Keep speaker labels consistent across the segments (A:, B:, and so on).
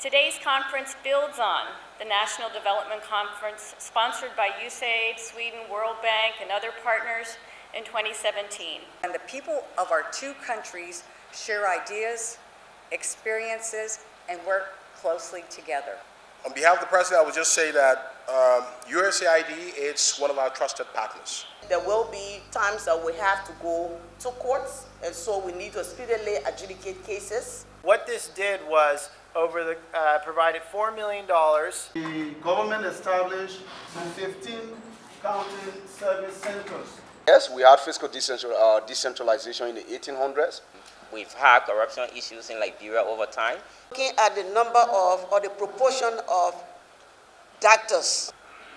A: Today's conference builds on the National Development Conference sponsored by USAID, Sweden, World Bank, and other partners in 2017.
B: And the people of our two countries share ideas, experiences, and work closely together.
C: On behalf of the President, I would just say that USAID is one of our trusted partners.
D: There will be times that we have to go to courts, and so we need to speedily adjudicate cases.
E: What this did was provided $4 million.
F: The government established 15 county service centers.
G: Yes, we had fiscal decentralization in the 1800s.
H: We've had corruption issues in Liberia over time.
D: Looking at the number of, or the proportion of doctors.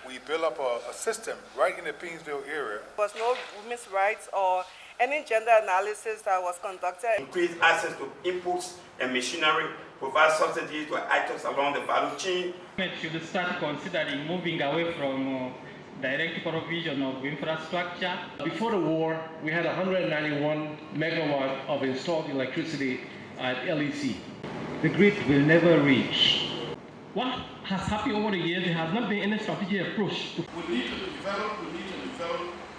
I: We built up a system right in the Painesville area.
J: There was no women's rights or any gender analysis that was conducted.
K: Increase access to inputs and machinery, provide subsidies to actors along the value chain.
L: Should start considering moving away from direct provision of infrastructure. Before the war, we had 191 megawatt of installed electricity at LEC. The grid will never reach. What has happened over the years, there has not been any strategic approach.
F: We need to develop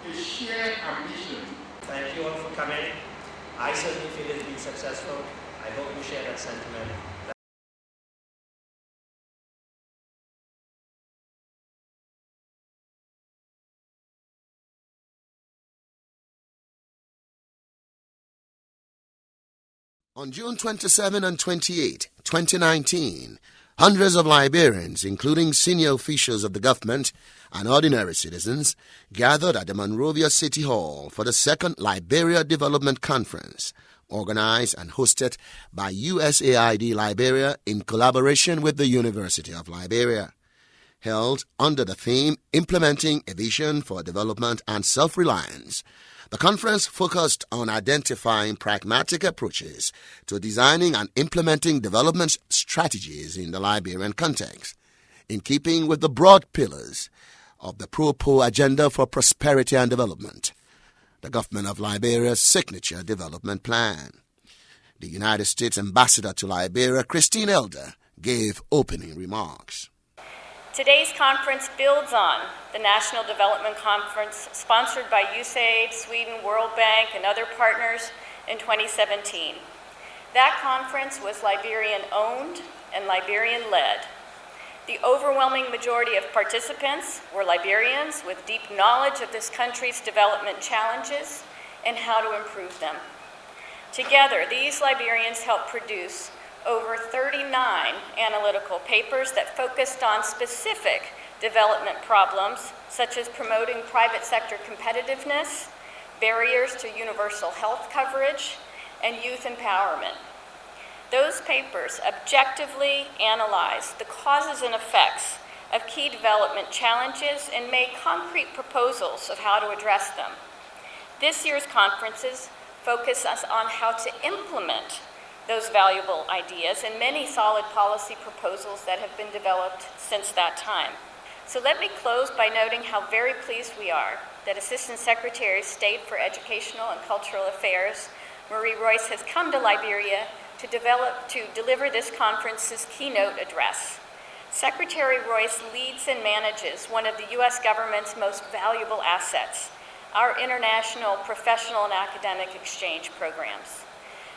F: a shared ambition.
M: Thank you all for coming. I certainly feel it's been successful. I hope you share that sentiment.
N: On June 27 and 28, 2019, hundreds of Liberians, including senior officials of the government and ordinary citizens, gathered at the Monrovia City Hall for the second Liberia Development Conference, organized and hosted by USAID Liberia in collaboration with the University of Liberia. Held under the theme Implementing a Vision for Development and Self-Reliance, the conference focused on identifying pragmatic approaches to designing and implementing development strategies in the Liberian context, in keeping with the broad pillars of the Pro-Po Agenda for Prosperity and Development, the government of Liberia's signature development plan. The United States Ambassador to Liberia, Christine Elder, gave opening remarks.
A: Today's conference builds on the National Development Conference sponsored by USAID, Sweden, World Bank, and other partners in 2017. That conference was Liberian-owned and Liberian-led. The overwhelming majority of participants were Liberians with deep knowledge of this country's development challenges and how to improve them. Together, these Liberians helped produce over 39 analytical papers that focused on specific development problems, such as promoting private sector competitiveness, barriers to universal health coverage, and youth empowerment. Those papers objectively analyzed the causes and effects of key development challenges and made concrete proposals of how to address them. This year's conferences focus us on how to implement those valuable ideas and many solid policy proposals that have been developed since that time. So let me close by noting how very pleased we are that Assistant Secretary of State for Educational and Cultural Affairs, Marie Royce, has come to Liberia to deliver this conference's keynote address. Secretary Royce leads and manages one of the U.S. government's most valuable assets, our international professional and academic exchange programs.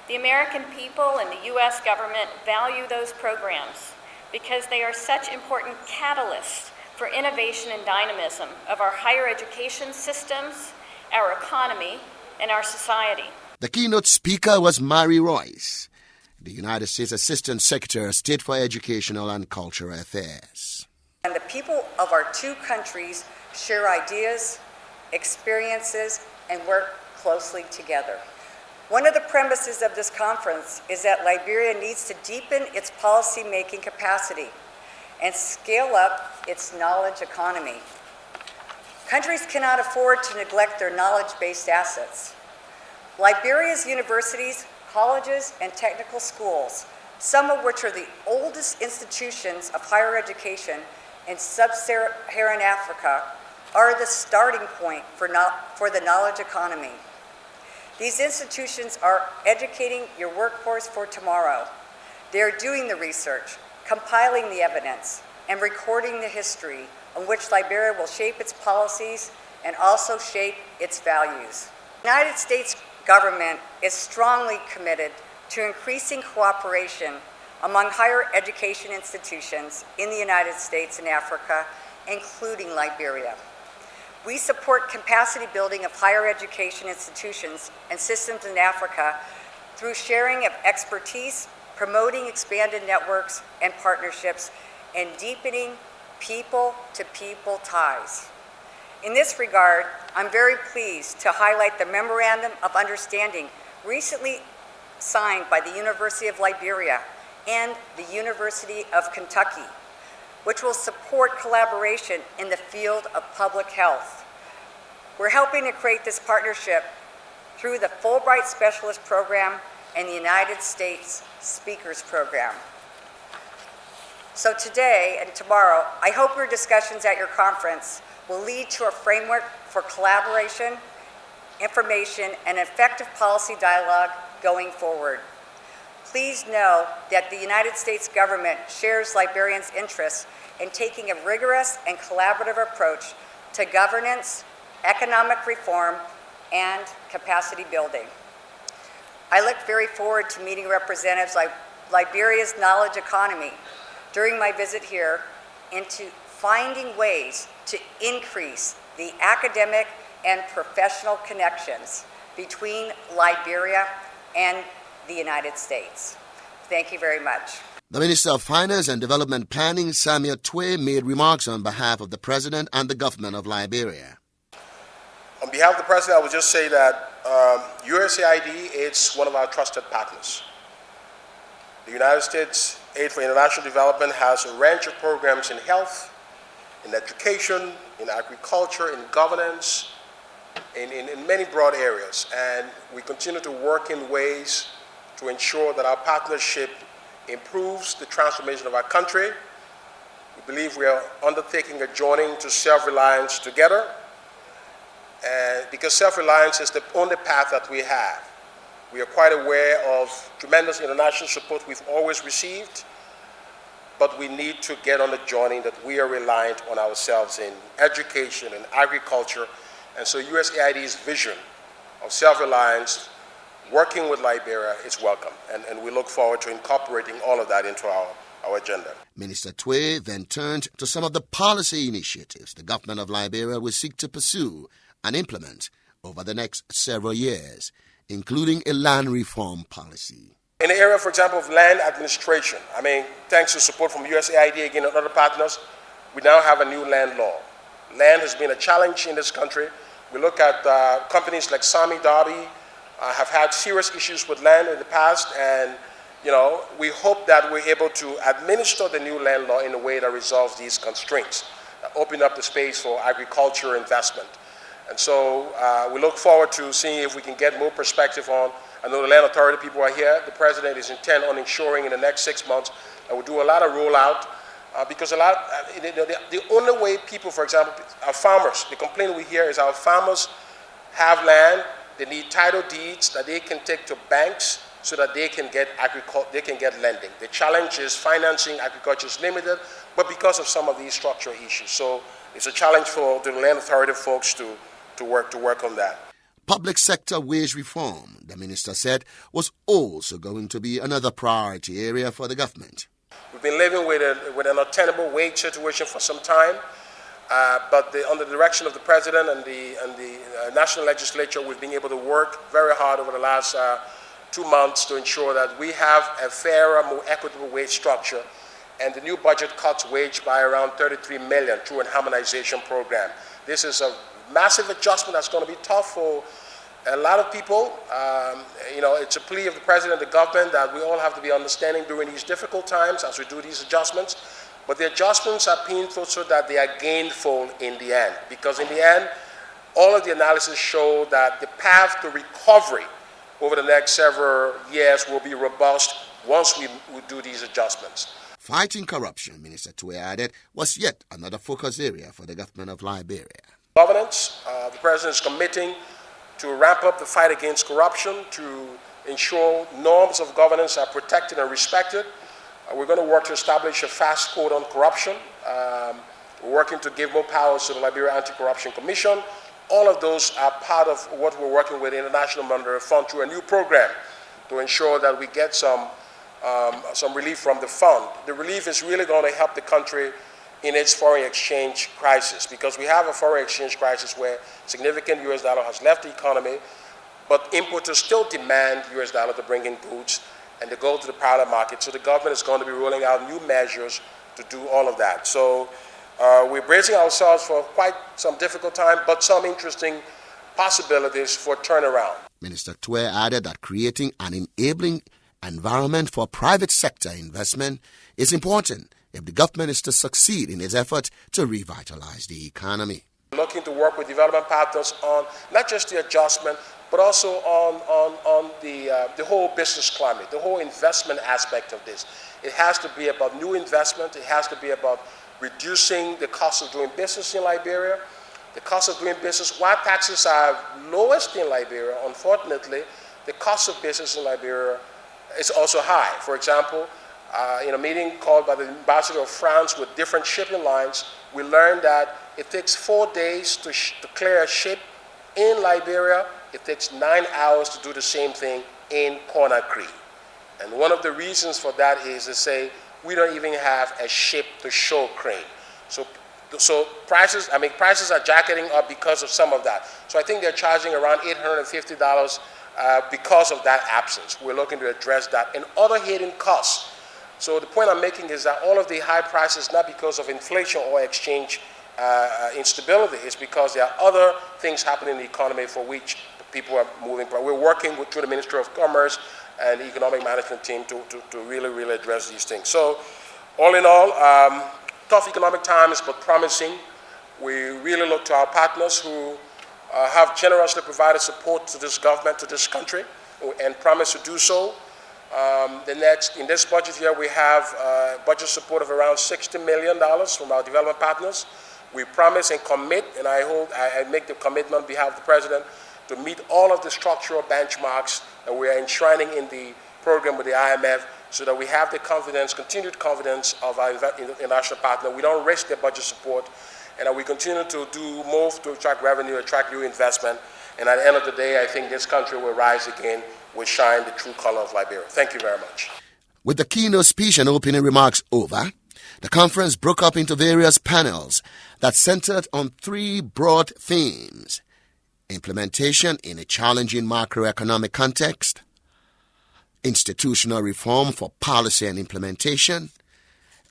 A: The American people and the U.S. government value those programs because they are such important catalysts for innovation and dynamism of our higher education systems, our economy, and our society.
N: The keynote speaker was Marie Royce, the United States Assistant Secretary of State for Educational and Cultural Affairs.
B: And the people of our two countries share ideas, experiences, and work closely together. One of the premises of this conference is that Liberia needs to deepen its policy-making capacity and scale up its knowledge economy. Countries cannot afford to neglect their knowledge-based assets. Liberia's universities, colleges, and technical schools, some of which are the oldest institutions of higher education in sub-Saharan Africa, are the starting point for the knowledge economy. These institutions are educating your workforce for tomorrow. They are doing the research, compiling the evidence, and recording the history on which Liberia will shape its policies and also shape its values. The United States government is strongly committed to increasing cooperation among higher education institutions in the United States and Africa, including Liberia. We support capacity building of higher education institutions and systems in Africa through sharing of expertise, promoting expanded networks and partnerships, and deepening people-to-people ties. In this regard, I'm very pleased to highlight the Memorandum of Understanding recently signed by the University of Liberia and the University of Kentucky, which will support collaboration in the field of public health. We're helping to create this partnership through the Fulbright Specialist Program and the United States Speakers Program. So today and tomorrow, I hope your discussions at your conference will lead to a framework for collaboration, information, and effective policy dialogue going forward. Please know that the United States government shares Liberians' interests in taking a rigorous and collaborative approach to governance, economic reform, and capacity building. I look very forward to meeting representatives like Liberia's knowledge economy during my visit here and to finding ways to increase the academic and professional connections between Liberia and the United States. Thank you very much.
N: The Minister of Finance and Development Planning, Samuel Tway, made remarks on behalf of the President and the government of Liberia.
C: On behalf of the President, I would just say that USAID is one of our trusted partners. The United States Aid for International Development has a range of programs in health, in education, in agriculture, in governance, in many broad areas. And we continue to work in ways to ensure that our partnership improves the transformation of our country. We believe we are undertaking a journey to self-reliance together, because self-reliance is the only path that we have. We are quite aware of tremendous international support we've always received, but we need to get on the journey that we are reliant on ourselves in education and agriculture. And so USAID's vision of self-reliance, working with Liberia, is welcome. And we look forward to incorporating all of that into our agenda.
N: Minister Tway then turned to some of the policy initiatives the government of Liberia will seek to pursue and implement over the next several years, including a land reform policy.
C: In the area, for example, of land administration, thanks to support from USAID again and other partners, we now have a new land law. Land has been a challenge in this country. We look at companies like Sami Darby have had serious issues with land in the past, and we hope that we're able to administer the new land law in a way that resolves these constraints, open up the space for agriculture investment. And so we look forward to seeing if we can get more perspective on. I know the Land Authority people are here. The President is intent on ensuring in the next 6 months that we'll do a lot of rollout because the only way people, for example, our farmers, the complaint we hear is our farmers have land, they need title deeds that they can take to banks so that they can get lending. The challenge is financing agriculture is limited, but because of some of these structural issues. So it's a challenge for the Land Authority folks to work on that.
N: Public sector wage reform, the minister said, was also going to be another priority area for the government.
C: We've been living with an untenable wage situation for some time, but under the direction of the President and the National Legislature, we've been able to work very hard over the last 2 months to ensure that we have a fairer, more equitable wage structure, and the new budget cuts wage by around $33 million through an harmonization program. This is a massive adjustment that's going to be tough for a lot of people. It's a plea of the President and the government that we all have to be understanding during these difficult times as we do these adjustments. But the adjustments are painful so that they are gainful in the end. Because in the end, all of the analysis show that the path to recovery over the next several years will be robust once we do these adjustments.
N: Fighting corruption, Minister Tway added, was yet another focus area for the government of Liberia.
C: Governance, the President is committing to ramp up the fight against corruption, to ensure norms of governance are protected and respected. We're going to work to establish a fast code on corruption. We're working to give more powers to the Liberia Anti-Corruption Commission. All of those are part of what we're working with the International Monetary Fund through a new program to ensure that we get some relief from the fund. The relief is really going to help the country in its foreign exchange crisis, because we have a foreign exchange crisis where significant US dollar has left the economy, but importers still demand US dollar to bring in goods and to go to the parallel market. So the government is going to be rolling out new measures to do all of that. So we're bracing ourselves for quite some difficult time, but some interesting possibilities for turnaround.
N: Minister Twe added that creating an enabling environment for private sector investment is important if the government is to succeed in its effort to revitalize the economy.
C: Looking to work with development partners on not just the adjustment, but also on the whole business climate, the whole investment aspect of this. It has to be about new investment. It has to be about reducing the cost of doing business in Liberia. The cost of doing business, while taxes are lowest in Liberia, unfortunately, the cost of business in Liberia is also high. For example, in a meeting called by the ambassador of France with different shipping lines, we learned that it takes 4 days to clear a ship in Liberia. It takes 9 hours to do the same thing in Conakry. And one of the reasons for that is to say we don't even have a ship-to-shore crane. So prices are jacketing up because of some of that. So I think they're charging around $850 because of that absence. We're looking to address that and other hidden costs. So the point I'm making is that all of the high prices, not because of inflation or exchange instability, it's because there are other things happening in the economy for which people are moving. We're working through the Ministry of Commerce and the Economic Management team to really address these things. So all in all, tough economic times, but promising. We really look to our partners who have generously provided support to this government, to this country, and promise to do so. In this budget year, we have budget support of around $60 million from our development partners. We promise and commit, and I hope I make the commitment on behalf of the President to meet all of the structural benchmarks that we are enshrining in the program with the IMF, so that we have the confidence, continued confidence of our international partner. We don't risk their budget support, and that we continue to do more to attract revenue, attract new investment. And at the end of the day, I think this country will rise again, will shine the true color of Liberia. Thank you very much.
N: With the keynote speech and opening remarks over, the conference broke up into various panels that centered on 3 broad themes: implementation in a challenging macroeconomic context, institutional reform for policy and implementation,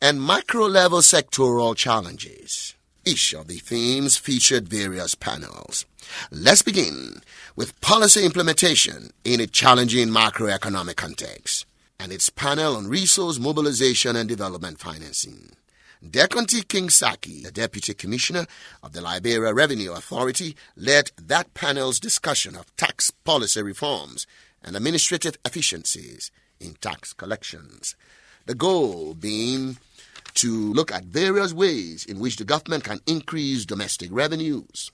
N: and micro-level sectoral challenges. Each of the themes featured various panels. Let's begin with policy implementation in a challenging macroeconomic context and its panel on resource mobilization and development financing. Dekonti King-Saki, the Deputy Commissioner of the Liberia Revenue Authority, led that panel's discussion of tax policy reforms and administrative efficiencies in tax collections. The goal being to look at various ways in which the government can increase domestic revenues.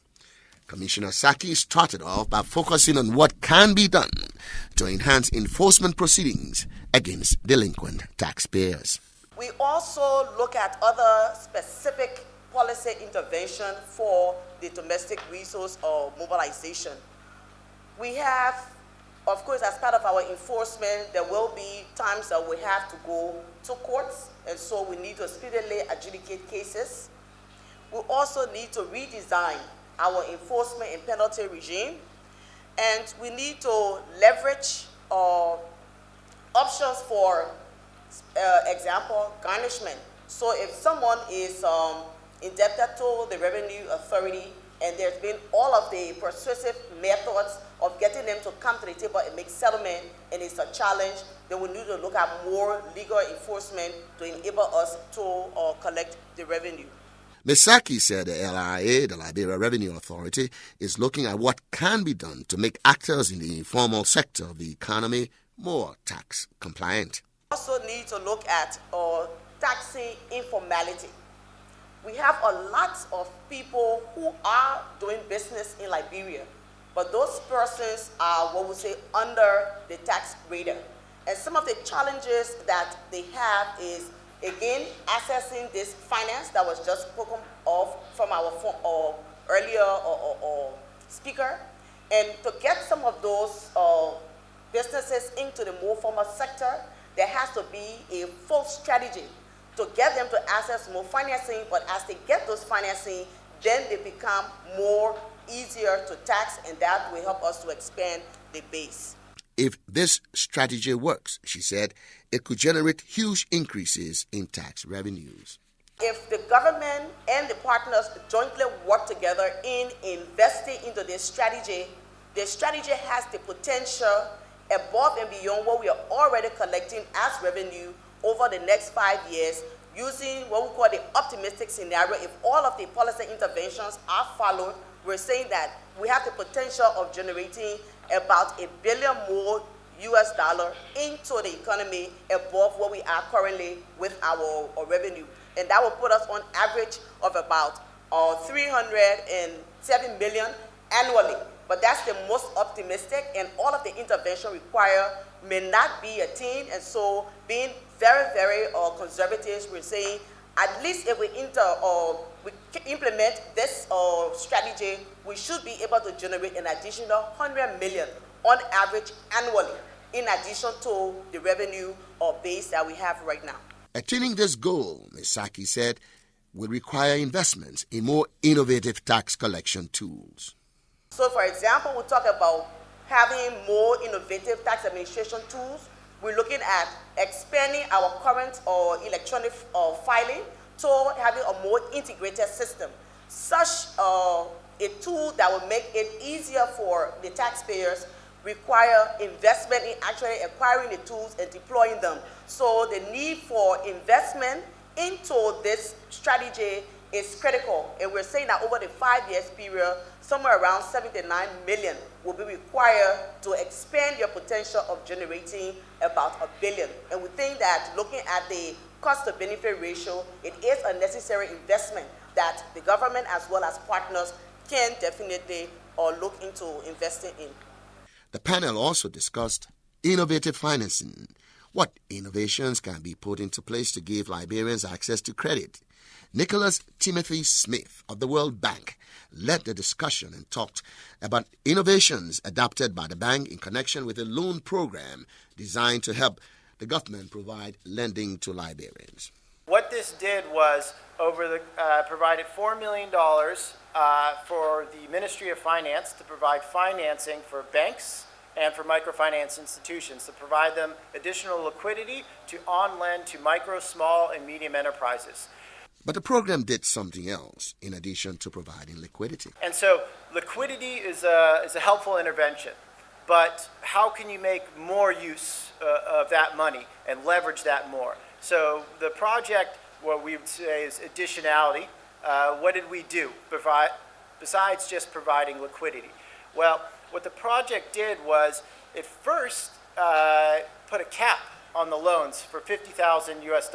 N: Commissioner Saki started off by focusing on what can be done to enhance enforcement proceedings against delinquent taxpayers.
D: We also look at other specific policy intervention for the domestic resource or mobilization. We have, of course, as part of our enforcement, there will be times that we have to go to courts, and so we need to speedily adjudicate cases. We also need to redesign our enforcement and penalty regime, and we need to leverage options for example, garnishment. So if someone is indebted to the Revenue Authority and there's been all of the persuasive methods of getting them to come to the table and make settlement, and it's a challenge, then we need to look at more legal enforcement to enable us to collect the revenue.
N: Ms. Saki said the LRA, the Liberia Revenue Authority, is looking at what can be done to make actors in the informal sector of the economy more tax compliant.
D: We also need to look at taxing informality. We have a lot of people who are doing business in Liberia, but those persons are what we say under the tax radar. And some of the challenges that they have is, again, accessing this finance that was just spoken of from our earlier speaker. And to get some of those businesses into the more formal sector, there has to be a full strategy to get them to access more financing. But as they get those financing, then they become more easier to tax, and that will help us to expand the base.
N: If this strategy works, she said, it could generate huge increases in tax revenues.
D: If the government and the partners jointly work together in investing into this strategy, the strategy has the potential above and beyond what we are already collecting as revenue over the next 5 years, using what we call the optimistic scenario. If all of the policy interventions are followed, we're saying that we have the potential of generating about $1 billion more US dollar into the economy above what we are currently with our revenue. And that will put us on average of about 307 million annually. But that's the most optimistic, and all of the intervention required may not be a teen. And so being very, very conservative, we're saying at least if we implement this strategy, we should be able to generate an additional 100 million on average annually, in addition to the revenue or base that we have right now.
N: Attaining this goal, Ms. Saki said, will require investments in more innovative tax collection tools.
D: So, for example, we talk about having more innovative tax administration tools. We're looking at expanding our current electronic filing to having a more integrated system. Such a tool that will make it easier for the taxpayers require investment in actually acquiring the tools and deploying them. So the need for investment into this strategy is critical. And we're saying that over the 5 years period, somewhere around 79 million will be required to expand your potential of generating about $1 billion. And we think that looking at the cost to benefit ratio, it is a necessary investment that the government as well as partners can definitely look into investing in.
N: The panel also discussed innovative financing. What innovations can be put into place to give Liberians access to credit? Nicholas Timothy Smith of the World Bank led the discussion and talked about innovations adopted by the bank in connection with a loan program designed to help the government provide lending to Liberians.
E: What this did was provided $4 million for the Ministry of Finance to provide financing for banks and for microfinance institutions to provide them additional liquidity to on-lend to micro, small, and medium enterprises.
N: But the program did something else in addition to providing liquidity.
E: And so liquidity is a helpful intervention. But how can you make more use of that money and leverage that more? So the project, what we would say is additionality. What did we do besides just providing liquidity? Well, what the project did was it first put a cap on the loans for $50,000 US.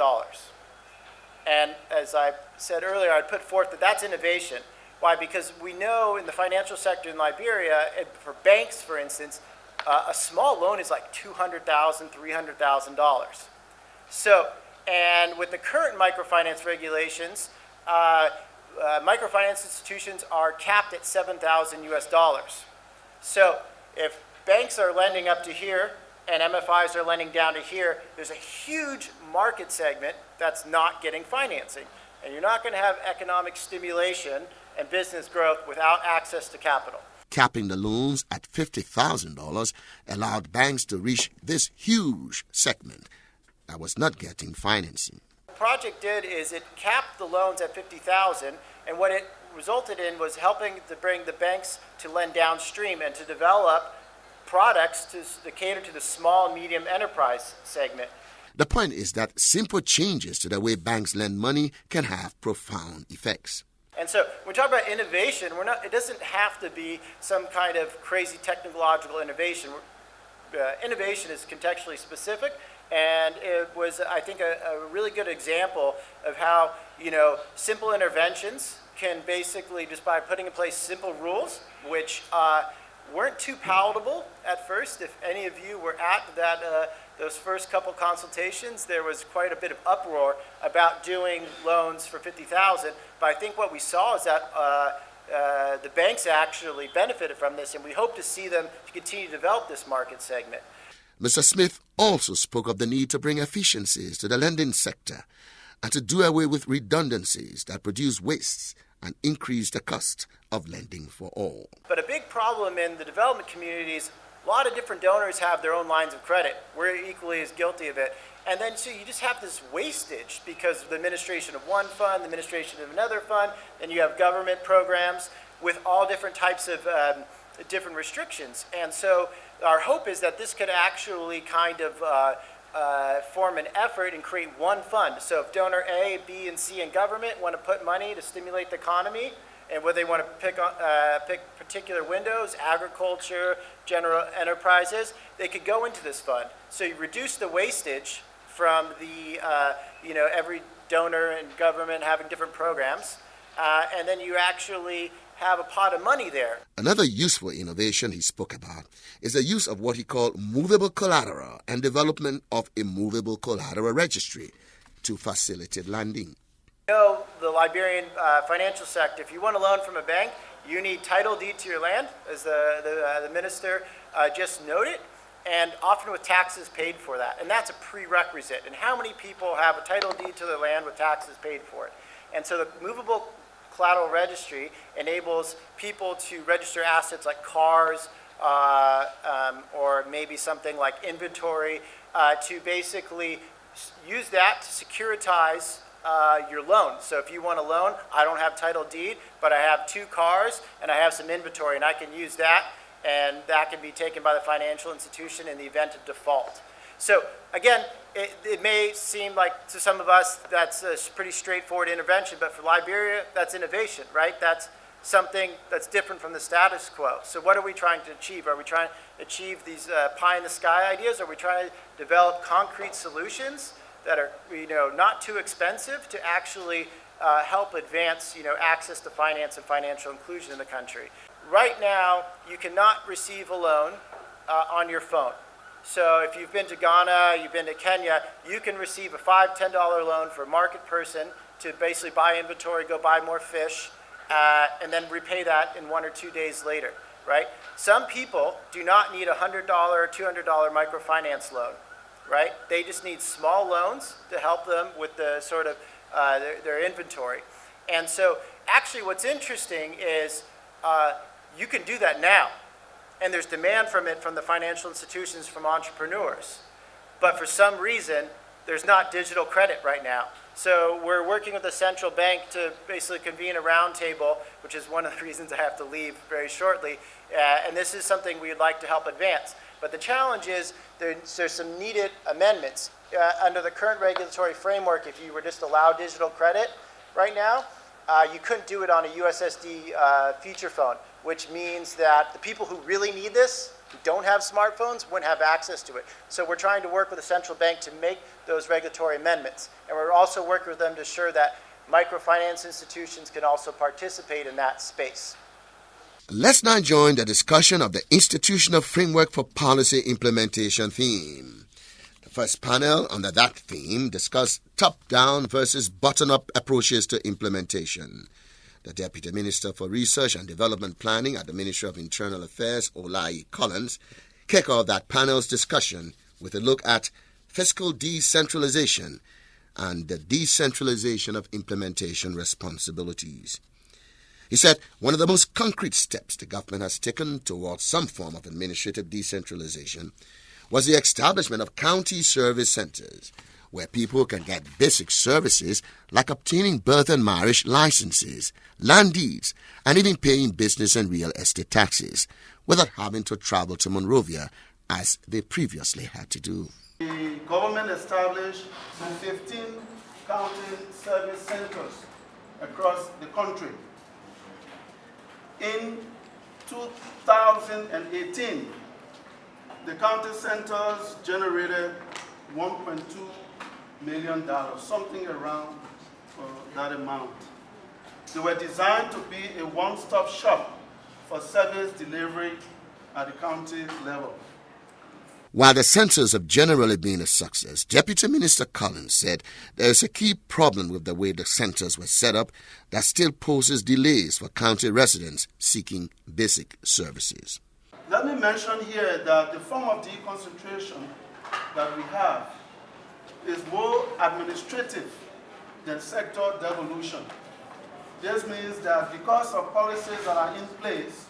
E: And as I said earlier, I'd put forth that that's innovation. Why? Because we know in the financial sector in Liberia, for banks, for instance, a small loan is like $200,000, $300,000. So, and with the current microfinance regulations, microfinance institutions are capped at $7,000 US. So, if banks are lending up to here and MFIs are lending down to here, there's a huge market segment that's not getting financing. And you're not going to have economic stimulation and business growth without access to capital.
N: Capping the loans at $50,000 allowed banks to reach this huge segment that was not getting financing.
E: What the project did is it capped the loans at $50,000, and what it resulted in was helping to bring the banks to lend downstream and to develop products to cater to the small and medium enterprise segment.
N: The point is that simple changes to the way banks lend money can have profound effects.
E: And so when we talk about innovation, it doesn't have to be some kind of crazy technological innovation. Innovation is contextually specific, and it was, I think, a really good example of how, simple interventions can basically, just by putting in place simple rules, which weren't too palatable at first. If any of you were at those first couple consultations, there was quite a bit of uproar about doing loans for $50,000. But I think what we saw is that the banks actually benefited from this, and we hope to see them to continue to develop this market segment.
N: Mr. Smith also spoke of the need to bring efficiencies to the lending sector and to do away with redundancies that produce wastes and increase the cost of lending for all.
E: But a big problem in the development communities, a lot of different donors have their own lines of credit. We're equally as guilty of it. And then so you just have this wastage because of the administration of one fund, the administration of another fund, then you have government programs with all different types of different restrictions. And so our hope is that this could actually kind of form an effort and create one fund. So if donor A, B, and C in government want to put money to stimulate the economy, and whether they want to pick particular windows, agriculture, general enterprises, they could go into this fund. So you reduce the wastage from the, every donor and government having different programs, and then you actually have a pot of money there.
N: Another useful innovation he spoke about is the use of what he called movable collateral and development of a movable collateral registry to facilitate lending.
E: You know, the Liberian financial sector, if you want a loan from a bank, you need title deed to your land, as the minister just noted, and often with taxes paid for that. And that's a prerequisite. And how many people have a title deed to their land with taxes paid for it? And so the movable collateral registry enables people to register assets like cars or maybe something like inventory to basically use that to securitize your loan. So if you want a loan, I don't have title deed, but I have 2 cars and I have some inventory, and I can use that, and that can be taken by the financial institution in the event of default. So again, it may seem like to some of us that's a pretty straightforward intervention, but for Liberia, that's innovation, right? That's something that's different from the status quo. So what are we trying to achieve? Are we trying to achieve these pie-in-the-sky ideas? Are we trying to develop concrete solutions that are, not too expensive to actually help advance, access to finance and financial inclusion in the country? Right now, you cannot receive a loan on your phone. So if you've been to Ghana, you've been to Kenya, you can receive a $5, $10 loan for a market person to basically buy inventory, go buy more fish, and then repay that in 1 or 2 days later, right? Some people do not need a $100 or $200 microfinance loan, right? They just need small loans to help them with the sort of their inventory. And so actually what's interesting is you can do that now. And there's demand from it from the financial institutions, from entrepreneurs. But for some reason, there's not digital credit right now. So we're working with the central bank to basically convene a roundtable, which is one of the reasons I have to leave very shortly. And this is something we'd like to help advance. But the challenge is there's some needed amendments. Under the current regulatory framework, if you were just allowed digital credit right now, you couldn't do it on a USSD feature phone, which means that the people who really need this, who don't have smartphones, wouldn't have access to it. So we're trying to work with the central bank to make those regulatory amendments. And we're also working with them to ensure that microfinance institutions can also participate in that space.
N: Let's now join the discussion of the Institutional Framework for Policy Implementation theme. The first panel under that theme discussed top-down versus bottom-up approaches to implementation. The Deputy Minister for Research and Development Planning at the Ministry of Internal Affairs, Olai Collins, kicked off that panel's discussion with a look at fiscal decentralization and the decentralization of implementation responsibilities. He said one of the most concrete steps the government has taken towards some form of administrative decentralization was the establishment of county service centers, where people can get basic services like obtaining birth and marriage licenses, land deeds, and even paying business and real estate taxes without having to travel to Monrovia as they previously had to do.
F: The government established 15 county service centers across the country. In 2018, the county centers generated $1.2 million, something around that amount. They were designed to be a one-stop shop for service delivery at the county level.
N: While the centers have generally been a success, Deputy Minister Collins said there is a key problem with the way the centers were set up that still poses delays for county residents seeking basic services.
O: Let me mention here that the form of deconcentration that we have is more administrative than sector devolution. This means that because of policies that are in place,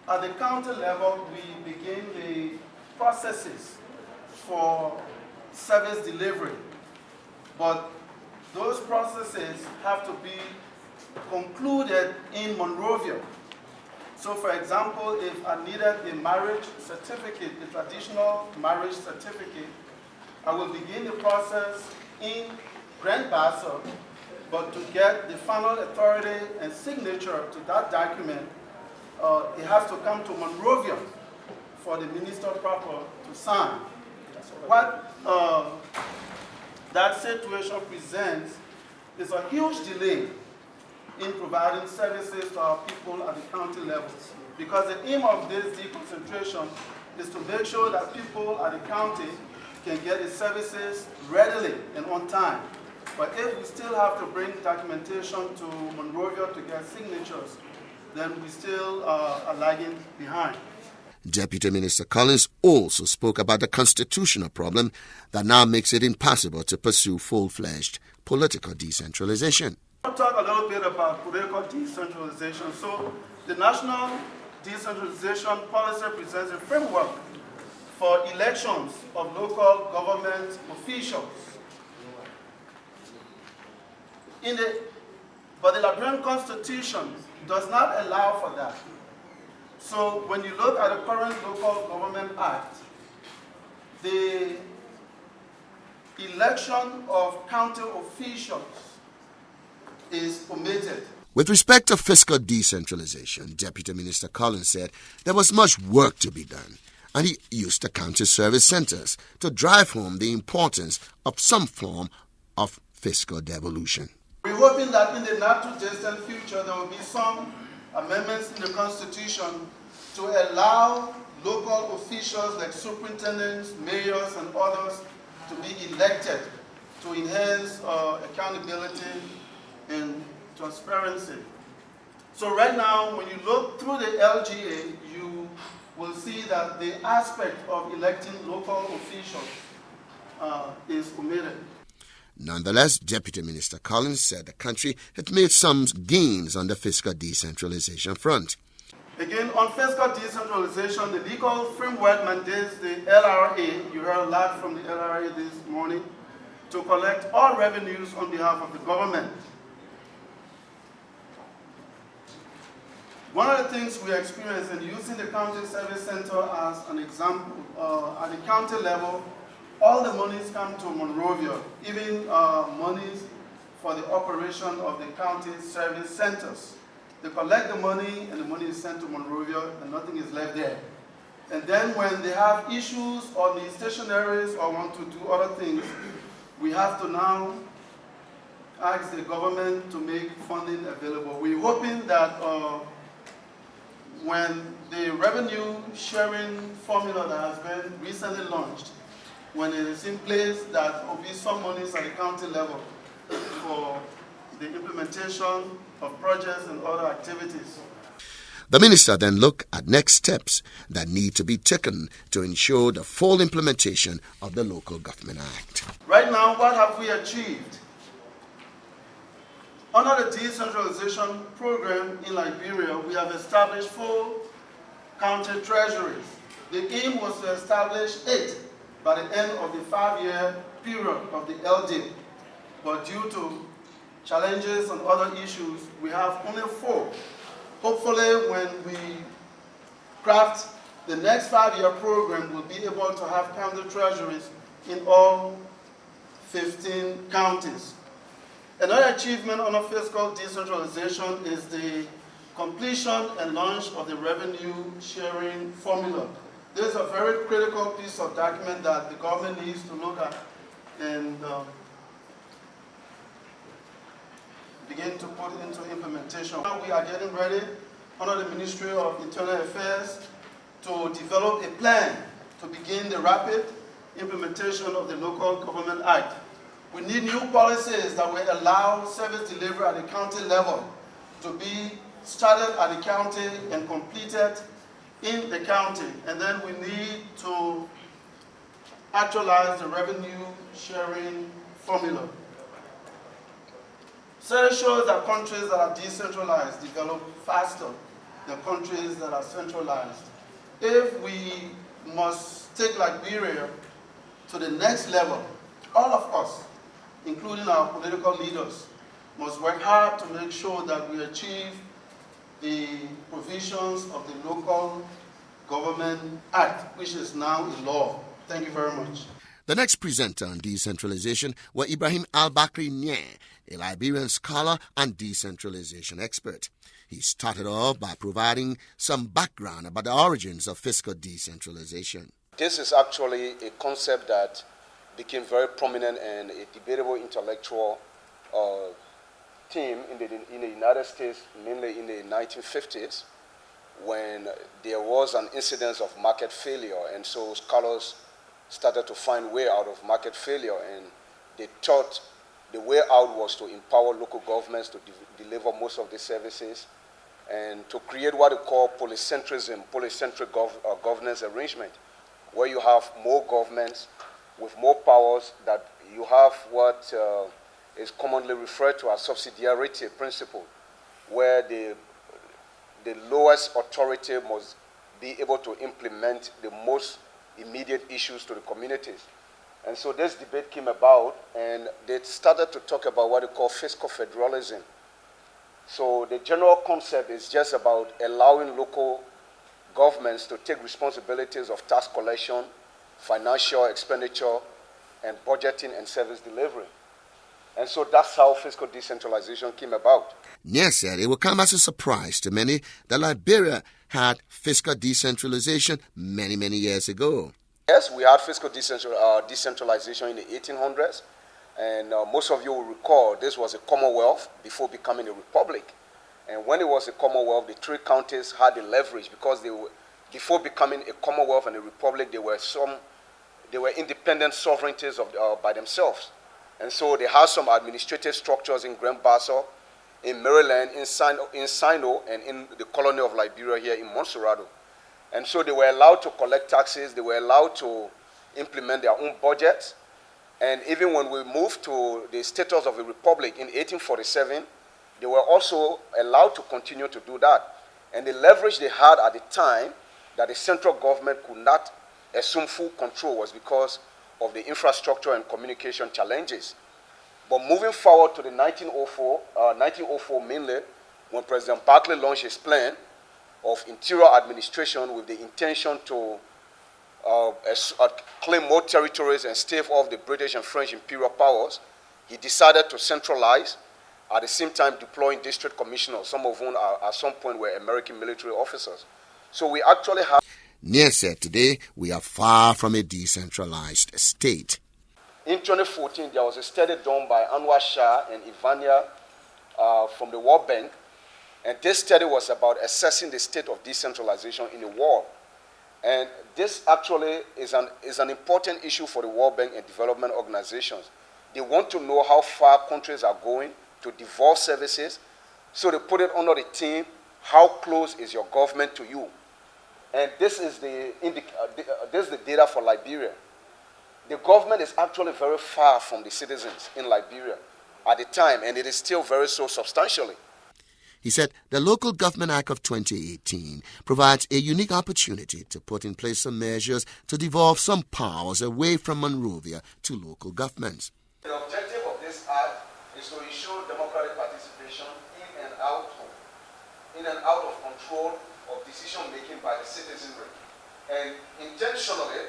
O: at the county level, we begin the processes for service delivery. But those processes have to be concluded in Monrovia. So for example, if I needed a marriage certificate, a traditional marriage certificate, I will begin the process in Grand Bassa, but to get the final authority and signature to that document, it has to come to Monrovia for the minister proper to sign. What that situation presents is a huge delay in providing services to our people at the county level. Because the aim of this deconcentration is to make sure that people at the county can get the services readily and on time. But if we still have to bring documentation to Monrovia to get signatures, then we still are lagging behind.
N: Deputy Minister Collins also spoke about the constitutional problem that now makes it impossible to pursue full-fledged political decentralization.
O: I'll talk a little bit about political decentralization. So the National Decentralization Policy presents a framework for elections of local government officials. But the Liberian Constitution does not allow for that. So when you look at the current Local Government Act, the election of county officials is omitted.
N: With respect to fiscal decentralization, Deputy Minister Collins said there was much work to be done, and he used the county service centers to drive home the importance of some form of fiscal devolution.
O: We're hoping that in the not too distant future there will be some amendments in the Constitution to allow local officials like superintendents, mayors, and others to be elected to enhance accountability and transparency. So right now, when you look through the LGA, you will see that the aspect of electing local officials is omitted.
N: Nonetheless, Deputy Minister Collins said the country had made some gains on the fiscal decentralization front.
O: Again, on fiscal decentralization, the legal framework mandates the LRA, you heard a lot from the LRA this morning, to collect all revenues on behalf of the government. One of the things we experience in using the county service center as an example, at the county level, all the monies come to Monrovia, even monies for the operation of the county service centers. They collect the money and the money is sent to Monrovia and nothing is left there. And then when they have issues or need stationaries or want to do other things, we have to now ask the government to make funding available. We're hoping that when the revenue sharing formula that has been recently launched, when it is in place, that there will be some monies at the county level for the implementation of projects and other activities.
N: The minister then looked at next steps that need to be taken to ensure the full implementation of the Local Government Act.
O: Right now, what have we achieved? Under the decentralization program in Liberia, we have established 4 county treasuries. The aim was to establish 8 by the end of the 5-year period of the LD. But due to challenges and other issues, we have only 4. Hopefully, when we craft the next 5-year program, we'll be able to have county treasuries in all 15 counties. Another achievement under fiscal decentralization is the completion and launch of the revenue sharing formula. This is a very critical piece of document that the government needs to look at and begin to put into implementation. Now we are getting ready under the Ministry of Internal Affairs to develop a plan to begin the rapid implementation of the Local Government Act. We need new policies that will allow service delivery at the county level to be started at the county and completed in the county. And then we need to actualize the revenue sharing formula. Study shows that countries that are decentralized develop faster than countries that are centralized. If we must take Liberia to the next level, all of us, including our political leaders, must work hard to make sure that we achieve the provisions of the Local Government Act, which is now a law. Thank you very much.
N: The next presenter on decentralization was Ibrahim Al-Bakri Nye, a Liberian scholar and decentralization expert. He started off by providing some background about the origins of fiscal decentralization.
G: This is actually a concept that became very prominent and a debatable intellectual theme in the United States, mainly in the 1950s, when there was an incidence of market failure, and so scholars started to find way out of market failure, and they thought the way out was to empower local governments to deliver most of the services and to create what they call polycentrism, polycentric governance arrangement, where you have more governments with more powers, that you have what is commonly referred to as subsidiarity principle, where the lowest authority must be able to implement the most immediate issues to the communities. And so this debate came about, and they started to talk about what they call fiscal federalism. So the general concept is just about allowing local governments to take responsibilities of tax collection, financial expenditure, and budgeting and service delivery. And so that's how fiscal decentralization came about.
N: Nye said it will come as a surprise to many that Liberia had fiscal decentralization many, many years ago.
G: Yes, we had fiscal decentralization in the 1800s, and most of you will recall this was a commonwealth before becoming a republic. And when it was a commonwealth, the three counties had the leverage because they were, before becoming a commonwealth and a republic, they were independent sovereignties by themselves. And so they had some administrative structures in Grand-Bassa, in Maryland, in Sino, and in the colony of Liberia here in Montserrat. And so they were allowed to collect taxes, they were allowed to implement their own budgets. And even when we moved to the status of a republic in 1847, they were also allowed to continue to do that. And the leverage they had at the time that the central government could not assume full control was because of the infrastructure and communication challenges. But moving forward to the 1904 mainly, when President Barclay launched his plan of interior administration with the intention to claim more territories and stave off the British and French imperial powers, he decided to centralize, at the same time deploying district commissioners, some of whom at some point were American military officers. So we actually have...
N: Nye said today we are far from a decentralized state.
G: In 2014, there was a study done by Anwar Shah and Ivania from the World Bank, and this study was about assessing the state of decentralization in the world. And this actually is an important issue for the World Bank and development organizations. They want to know how far countries are going to devolve services, so they put it under the theme, how close is your government to you? And this is the data for Liberia. The government is actually very far from the citizens in Liberia at the time, and it is still very so substantially.
N: He said the Local Government Act of 2018 provides a unique opportunity to put in place some measures to devolve some powers away from Monrovia to local governments.
G: The objective of this act is to ensure democratic participation in and out of control of decision-making by the citizenry. And intentionally,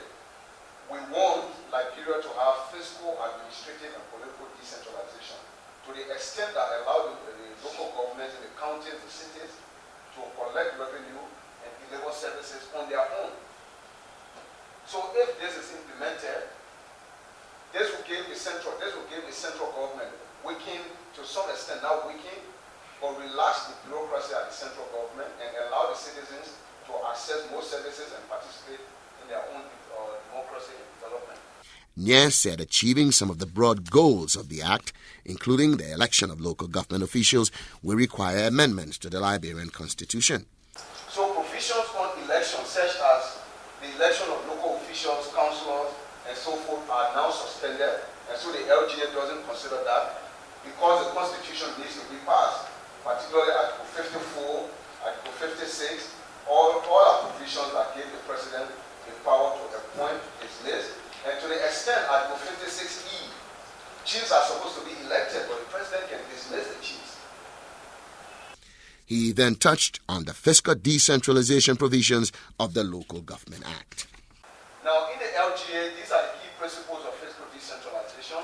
G: we want Liberia to have fiscal, administrative, and political decentralization to the extent that allow the local governments in the counties, the cities, to collect revenue and deliver services on their own. So if this is implemented, this will give the central government weaken, to some extent now weaken, or relax the bureaucracy at the central government and allow the citizens to access more services and participate in their own democracy and development.
N: Nye said achieving some of the broad goals of the Act, including the election of local government officials, will require amendments to the Liberian Constitution.
G: So provisions on elections, such as the election of local officials, councillors, and so forth, are now suspended, and so the LGA doesn't consider that because the Constitution needs to be passed, particularly Article 54, Article 56, all are provisions that give the President the power to appoint his list. And to the extent Article 56E, chiefs are supposed to be elected, but the President can dismiss the chiefs.
N: He then touched on the fiscal decentralization provisions of the Local Government Act.
G: Now, in the LGA, these are the key principles of fiscal decentralization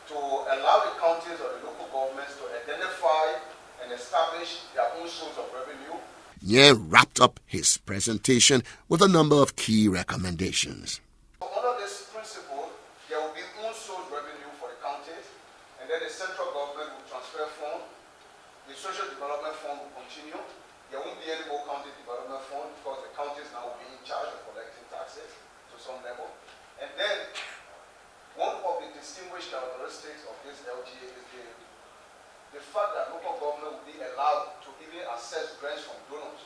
G: to allow the counties or the local governments to identify and establish their own source of revenue.
N: Nye wrapped up his presentation with a number of key recommendations.
G: Under this principle, there will be own source revenue for the counties, and then the central government will transfer funds. The social development fund will continue. There won't be any more county development fund because the counties now will be in charge of collecting taxes to some level. And then one of the distinguished characteristics of this LGA is the fact that local government will be allowed to even access grants from donors.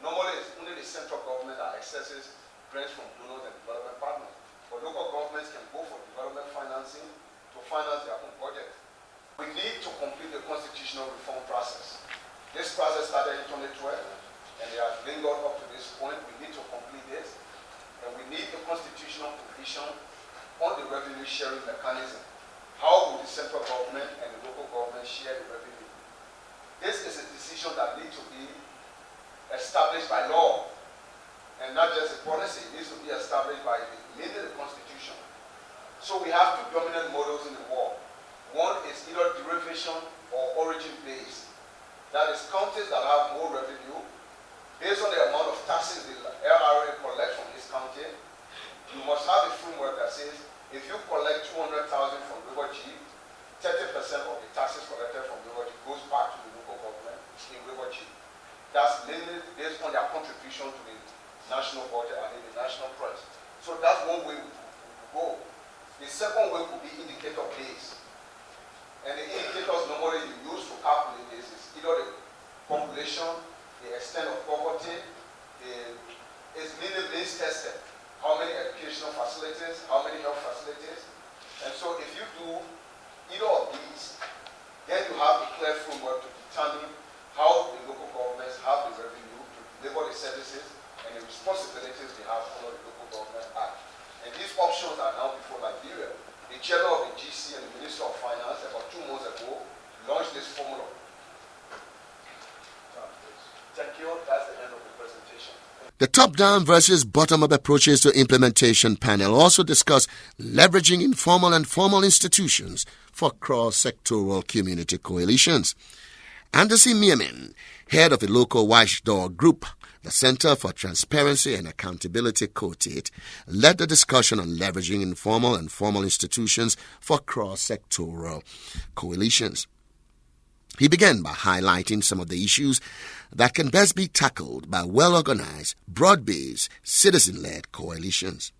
G: Normally, it's only the central government that accesses grants from donors and development partners. But local governments can go for development financing to finance their own budget. We need to complete the constitutional reform process. This process started in 2012, and they have lingered up to this point. We need to complete this, and we need the constitutional provision on the revenue sharing mechanism. How will the central government and the local government share the revenue? This is a decision that needs to be established by law, and not just a policy. It needs to be established by mainly the Constitution. So we have two dominant models in the world. One is either derivation or origin-based. That is, counties that have more revenue, based on the amount of taxes the LRA collects from this county, you must have a framework that says, if you collect 200,000 from River G, 30% of the taxes collected from River G goes back to the local government in River G. That's mainly based on their contribution to the national budget and in the national press. So that's one way we go. The second way could be indicator-based. And the indicators normally you use to calculate this is either the population, the extent of poverty, it's mainly means tested. How many educational facilities, how many health facilities. And so if you do either of these, then you have a clear framework to determine how the local governments have the revenue to deliver the services and the responsibilities they have under the Local Government Act. And these options are now before Liberia. The chairman of the GC and the Minister of Finance about 2 months ago launched this formula. Thank you. That's the end of the presentation.
N: The top-down versus bottom-up approaches to implementation panel also discussed leveraging informal and formal institutions for cross-sectoral community coalitions. Anderson Miamin, head of the local watchdog group, the Center for Transparency and Accountability Quartet, led the discussion on leveraging informal and formal institutions for cross-sectoral coalitions. He began by highlighting some of the issues that can best be tackled by well-organized, broad-based, citizen-led coalitions.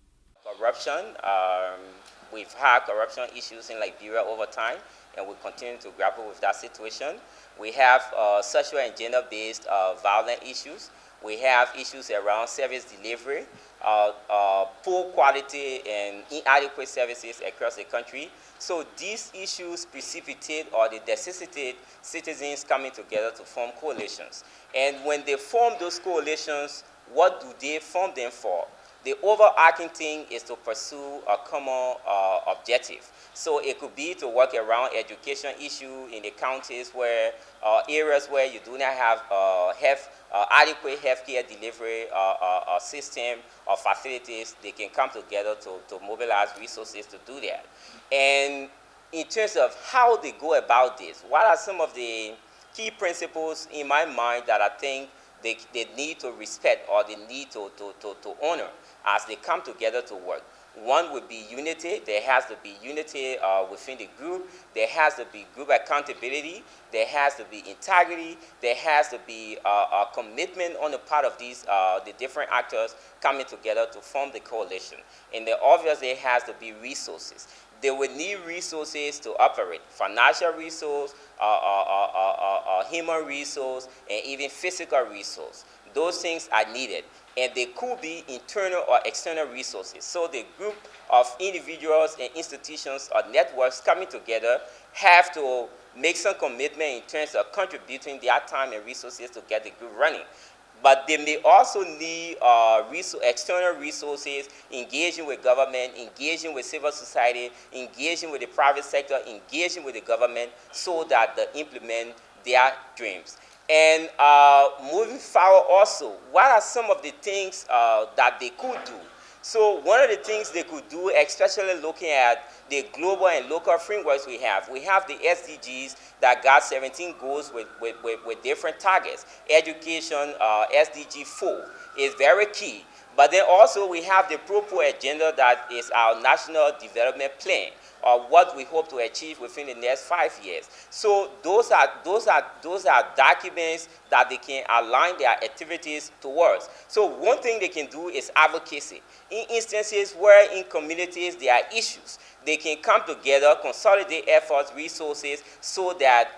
H: Corruption, we've had corruption issues in Liberia over time, and we continue to grapple with that situation. We have sexual and gender-based violent issues. We have issues around service delivery, poor quality and inadequate services across the country. So these issues precipitate or they necessitate citizens coming together to form coalitions. And when they form those coalitions, what do they form them for? The overarching thing is to pursue a common objective. So it could be to work around education issue in the counties where areas where you do not have adequate healthcare delivery system or facilities. They can come together to mobilize resources to do that. And in terms of how they go about this, what are some of the key principles in my mind that I think they need to respect or they need to honor as they come together to work? One would be unity. There has to be unity within the group. There has to be group accountability. There has to be integrity. There has to be a commitment on the part of these the different actors coming together to form the coalition. And then obviously there has to be resources. They will need resources to operate, financial resource, human resource, and even physical resource. Those things are needed. And they could be internal or external resources. So the group of individuals and institutions or networks coming together have to make some commitment in terms of contributing their time and resources to get the group running. But they may also need external resources, engaging with government, engaging with civil society, engaging with the private sector, engaging with the government so that they implement their dreams. And moving forward also, what are some of the things that they could do? So one of the things they could do, especially looking at the global and local frameworks we have the SDGs that got 17 goals with different targets. Education, SDG 4 is very key. But then also we have the Pro agenda that is our national development plan, or what we hope to achieve within the next 5 years. So those are documents that they can align their activities towards. So one thing they can do is advocacy. In instances where in communities there are issues, they can come together, consolidate efforts, resources, so that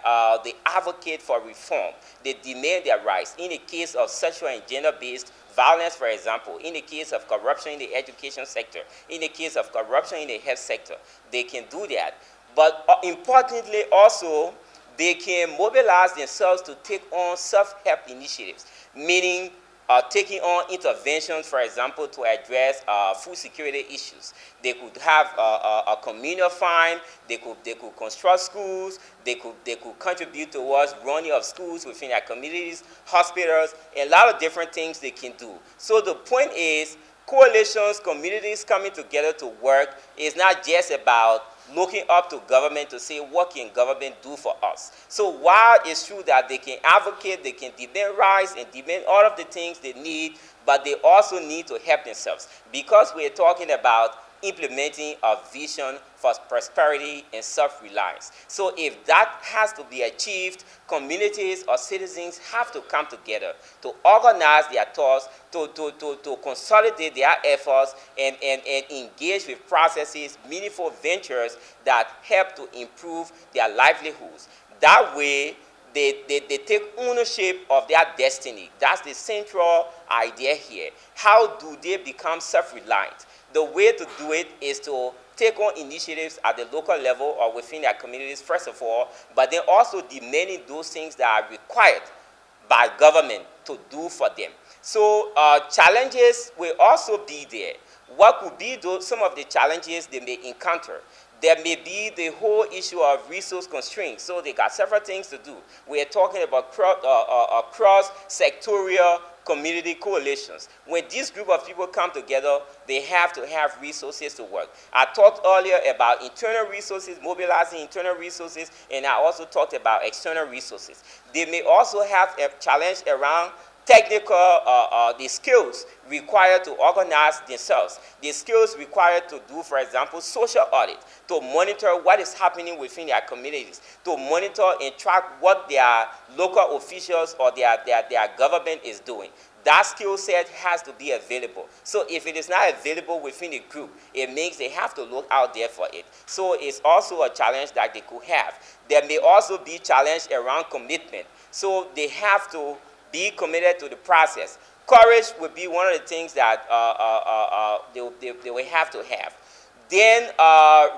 H: they advocate for reform. They demand their rights. In the case of sexual and gender-based violence, for example, in the case of corruption in the education sector, in the case of corruption in the health sector, they can do that. But importantly also, they can mobilize themselves to take on self-help initiatives, meaning taking on interventions, for example, to address food security issues. They could have a communal fund, they could construct schools, they could contribute towards running of schools within their communities, hospitals, a lot of different things they can do. So the point is, coalitions, communities coming together to work is not just about looking up to government to say, what can government do for us? So while it's true that they can advocate, they can demand rights and demand all of the things they need, but they also need to help themselves, because we're talking about implementing a vision for prosperity and self-reliance. So if that has to be achieved, communities or citizens have to come together to organize their thoughts, to consolidate their efforts and engage with processes, meaningful ventures that help to improve their livelihoods. That way, they take ownership of their destiny. That's the central idea here. How do they become self-reliant? The way to do it is to take on initiatives at the local level or within their communities, first of all, but then also demanding those things that are required by government to do for them. So challenges will also be there. What could be some of the challenges they may encounter? There may be the whole issue of resource constraints. So they got several things to do. We are talking about cross-sectorial community coalitions. When this group of people come together, they have to have resources to work. I talked earlier about internal resources, mobilizing internal resources, and I also talked about external resources. They may also have a challenge around technical, the skills required to organize themselves, the skills required to do, for example, social audit, to monitor what is happening within their communities, to monitor and track what their local officials or their government is doing. That skill set has to be available. So if it is not available within the group, it means they have to look out there for it. So it's also a challenge that they could have. There may also be challenge around commitment. So they have to be committed to the process. Courage would be one of the things that they will have to have. Then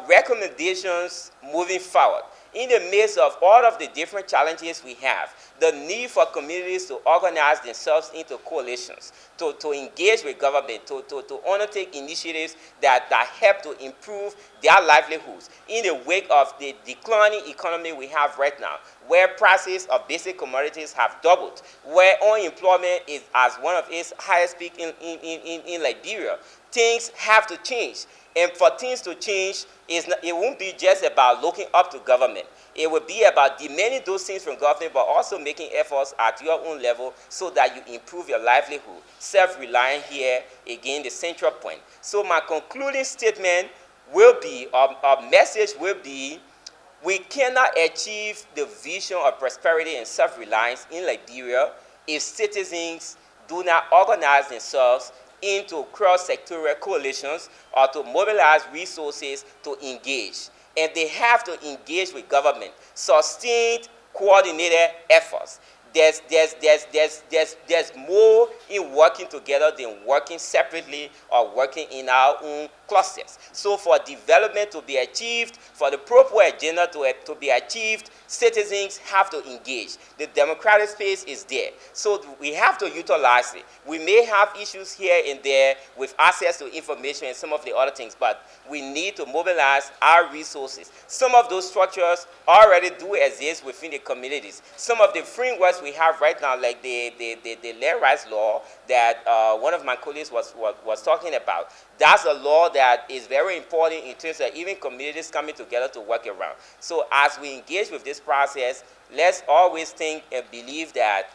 H: recommendations moving forward. In the midst of all of the different challenges we have, the need for communities to organize themselves into coalitions, to engage with government, to undertake initiatives that help to improve their livelihoods in the wake of the declining economy we have right now, where prices of basic commodities have doubled, where unemployment is as one of its highest peak in Liberia. Things have to change. And for things to change, it won't be just about looking up to government. It will be about demanding those things from government, but also making efforts at your own level so that you improve your livelihood. Self-reliant here, again, the central point. So my concluding statement will be, our message will be, we cannot achieve the vision of prosperity and self-reliance in Liberia if citizens do not organize themselves into cross-sectorial coalitions or to mobilize resources to engage. And they have to engage with government, sustained, coordinated efforts. There's more in working together than working separately or working in our own clusters. So for development to be achieved, for the proper agenda to be achieved, citizens have to engage. The democratic space is there. So we have to utilize it. We may have issues here and there with access to information and some of the other things, but we need to mobilize our resources. Some of those structures already do exist within the communities. Some of the frameworks we have right now, like the land rights law that one of my colleagues was talking about, that's a law that is very important in terms of even communities coming together to work around. So as we engage with this process, let's always think and believe that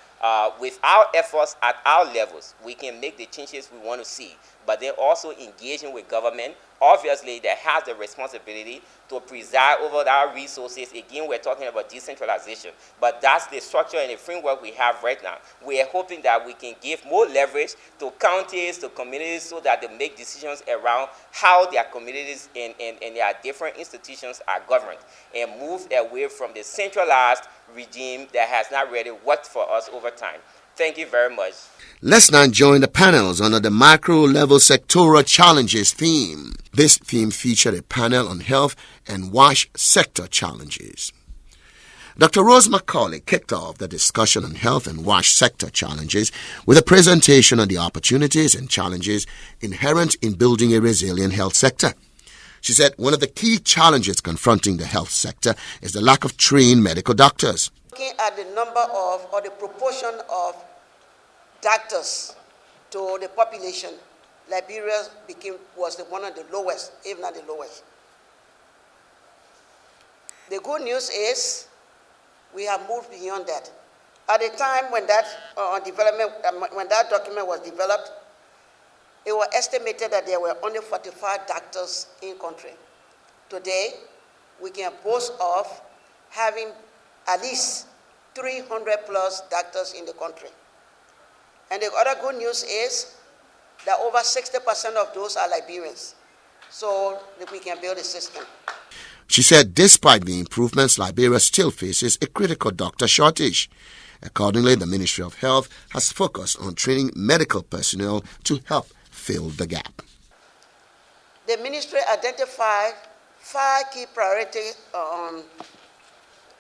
H: with our efforts at our levels, we can make the changes we want to see. But then also engaging with government, obviously, that has the responsibility to preside over our resources. Again, we're talking about decentralization, but that's the structure and the framework we have right now. We are hoping that we can give more leverage to counties, to communities, so that they make decisions around how their communities and their different institutions are governed, and move away from the centralized regime that has not really worked for us over time. Thank you very much.
N: Let's now join the panels under the macro-level sectoral challenges theme. This theme featured a panel on health and WASH sector challenges. Dr. Rose Macaulay kicked off the discussion on health and WASH sector challenges with a presentation on the opportunities and challenges inherent in building a resilient health sector. She said one of the key challenges confronting the health sector is the lack of trained medical doctors.
D: Looking at the number of, or the proportion of doctors to the population, Liberia was one of the lowest, if not the lowest. The good news is we have moved beyond that. At the time when that document was developed, it was estimated that there were only 45 doctors in country. Today, we can boast of having at least 300 plus doctors in the country. And the other good news is that over 60% of those are Liberians, so that we can build a system.
N: She said despite the improvements, Liberia still faces a critical doctor shortage. Accordingly, the Ministry of Health has focused on training medical personnel to help fill the gap.
D: The ministry identified 5 key priority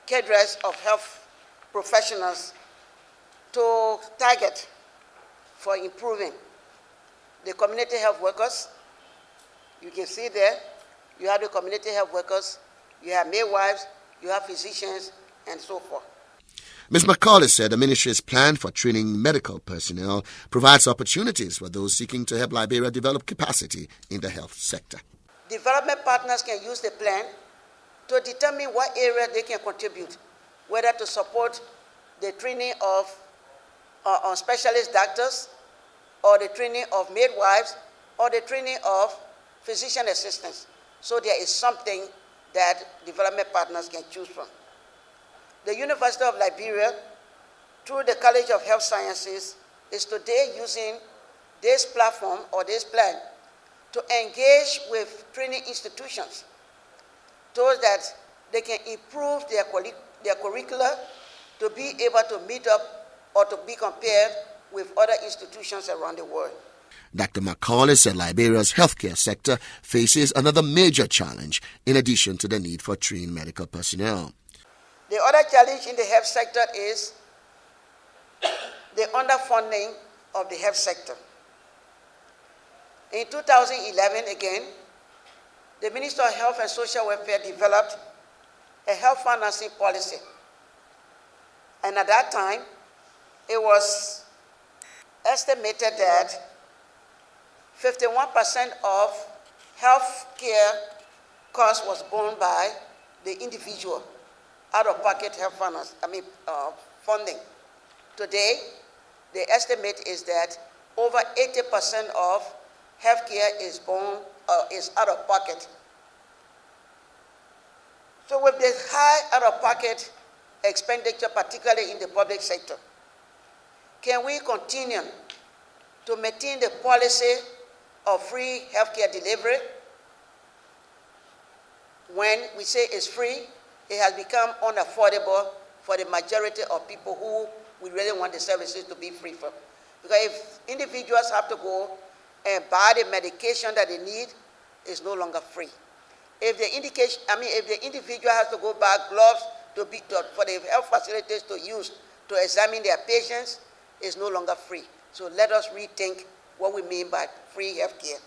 D: cadres of health professionals to target for improving. The community health workers, you can see there, you have the community health workers, you have midwives, you have physicians, and so forth.
N: Ms. Macaulay said the ministry's plan for training medical personnel provides opportunities for those seeking to help Liberia develop capacity in the health sector.
D: Development partners can use the plan to determine what area they can contribute, whether to support the training of specialist doctors, or the training of midwives, or the training of physician assistants. So there is something that development partners can choose from. The University of Liberia, through the College of Health Sciences, is today using this platform or this plan to engage with training institutions so that they can improve their curricula to be able to meet up or to be compared with other institutions around the world.
N: Dr. Macaulay said Liberia's healthcare sector faces another major challenge in addition to the need for trained medical personnel.
D: The other challenge in the health sector is the underfunding of the health sector. In 2011, again, the Minister of Health and Social Welfare developed a health financing policy. And at that time, it was estimated that 51% of health care costs was borne by the individual.
P: out-of-pocket health funding. Today, the estimate is that over 80% of healthcare is out of pocket. So with this high out-of-pocket expenditure, particularly in the public sector, can we continue to maintain the policy of free healthcare delivery? When we say it's free, it has become unaffordable for the majority of people who we really want the services to be free for. Because if individuals have to go and buy the medication that they need, it's no longer free. If the individual has to go buy gloves for the health facilities to use to examine their patients, it's no longer free. So let us rethink what we mean by free health care.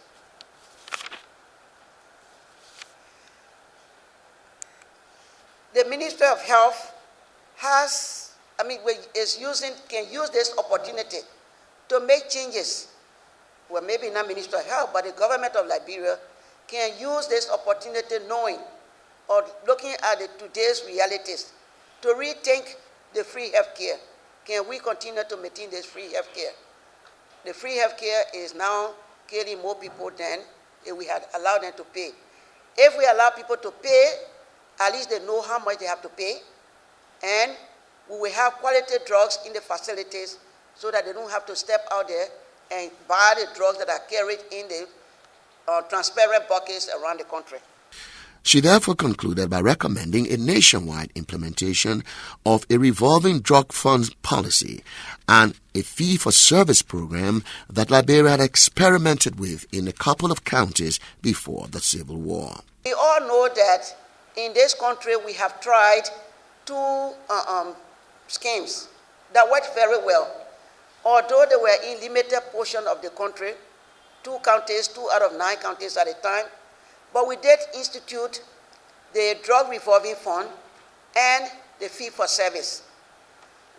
P: The Ministry of Health can use this opportunity to make changes. Well, maybe not Ministry of Health, but the government of Liberia can use this opportunity knowing or looking at today's realities to rethink the free health care. Can we continue to maintain this free health care? The free health care is now killing more people than if we had allowed them to pay. If we allow people to pay, at least they know how much they have to pay, and we will have quality drugs in the facilities so that they don't have to step out there and buy the drugs that are carried in the transparent buckets around the country.
N: She therefore concluded by recommending a nationwide implementation of a revolving drug funds policy and a fee-for-service program that Liberia had experimented with in a couple of counties before the Civil War.
P: We all know that in this country we have tried two schemes that worked very well. Although they were in limited portion of the country, 2 out of 9 counties at a time, but we did institute the drug revolving fund and the fee for service.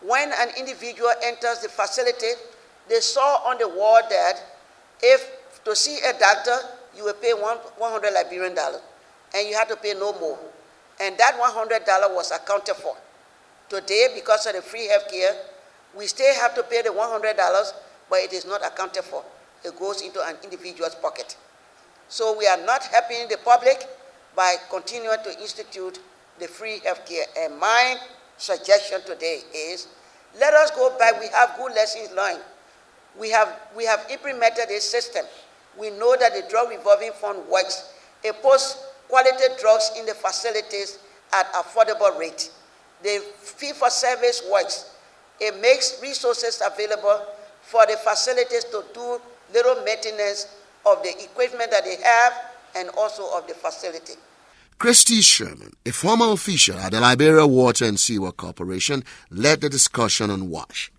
P: When an individual enters the facility, they saw on the wall that if to see a doctor, you will pay 100 Liberian dollars, and you have to pay no more. And that $100 was accounted for. Today, because of the free health care, we still have to pay the $100, but it is not accounted for. It goes into an individual's pocket. So we are not helping the public by continuing to institute the free health care. And my suggestion today is, let us go back. We have good lessons learned. We have implemented this system. We know that the drug revolving fund works. It puts quality drugs in the facilities at affordable rate. The fee-for-service works. It makes resources available for the facilities to do little maintenance of the equipment that they have and also of the facility.
N: Christy Sherman, a former official at the Liberia Water and Sewer Corporation, led the discussion on WASH.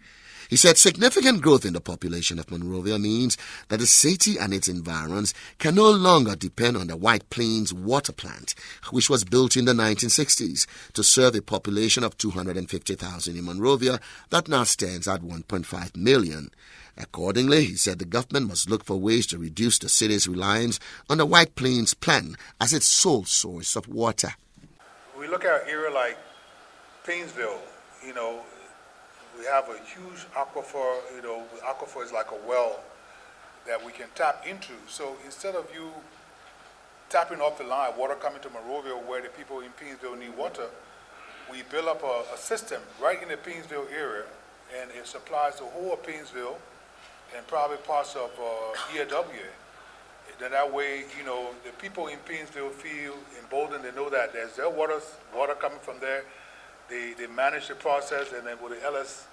N: He said significant growth in the population of Monrovia means that the city and its environs can no longer depend on the White Plains water plant, which was built in the 1960s to serve a population of 250,000 in Monrovia that now stands at 1.5 million. Accordingly, he said the government must look for ways to reduce the city's reliance on the White Plains plant as its sole source of water.
I: We look at an area like Plainsville, we have a huge aquifer, aquifer is like a well that we can tap into. So instead of you tapping off the line, water coming to Monrovia where the people in Plainsville need water, we build up a system right in the Plainsville area, and it supplies the whole of Plainsville and probably parts of EAW. Then that way, the people in Plainsville feel emboldened. They know that there's their water coming from there. They manage the process, and then with the LS,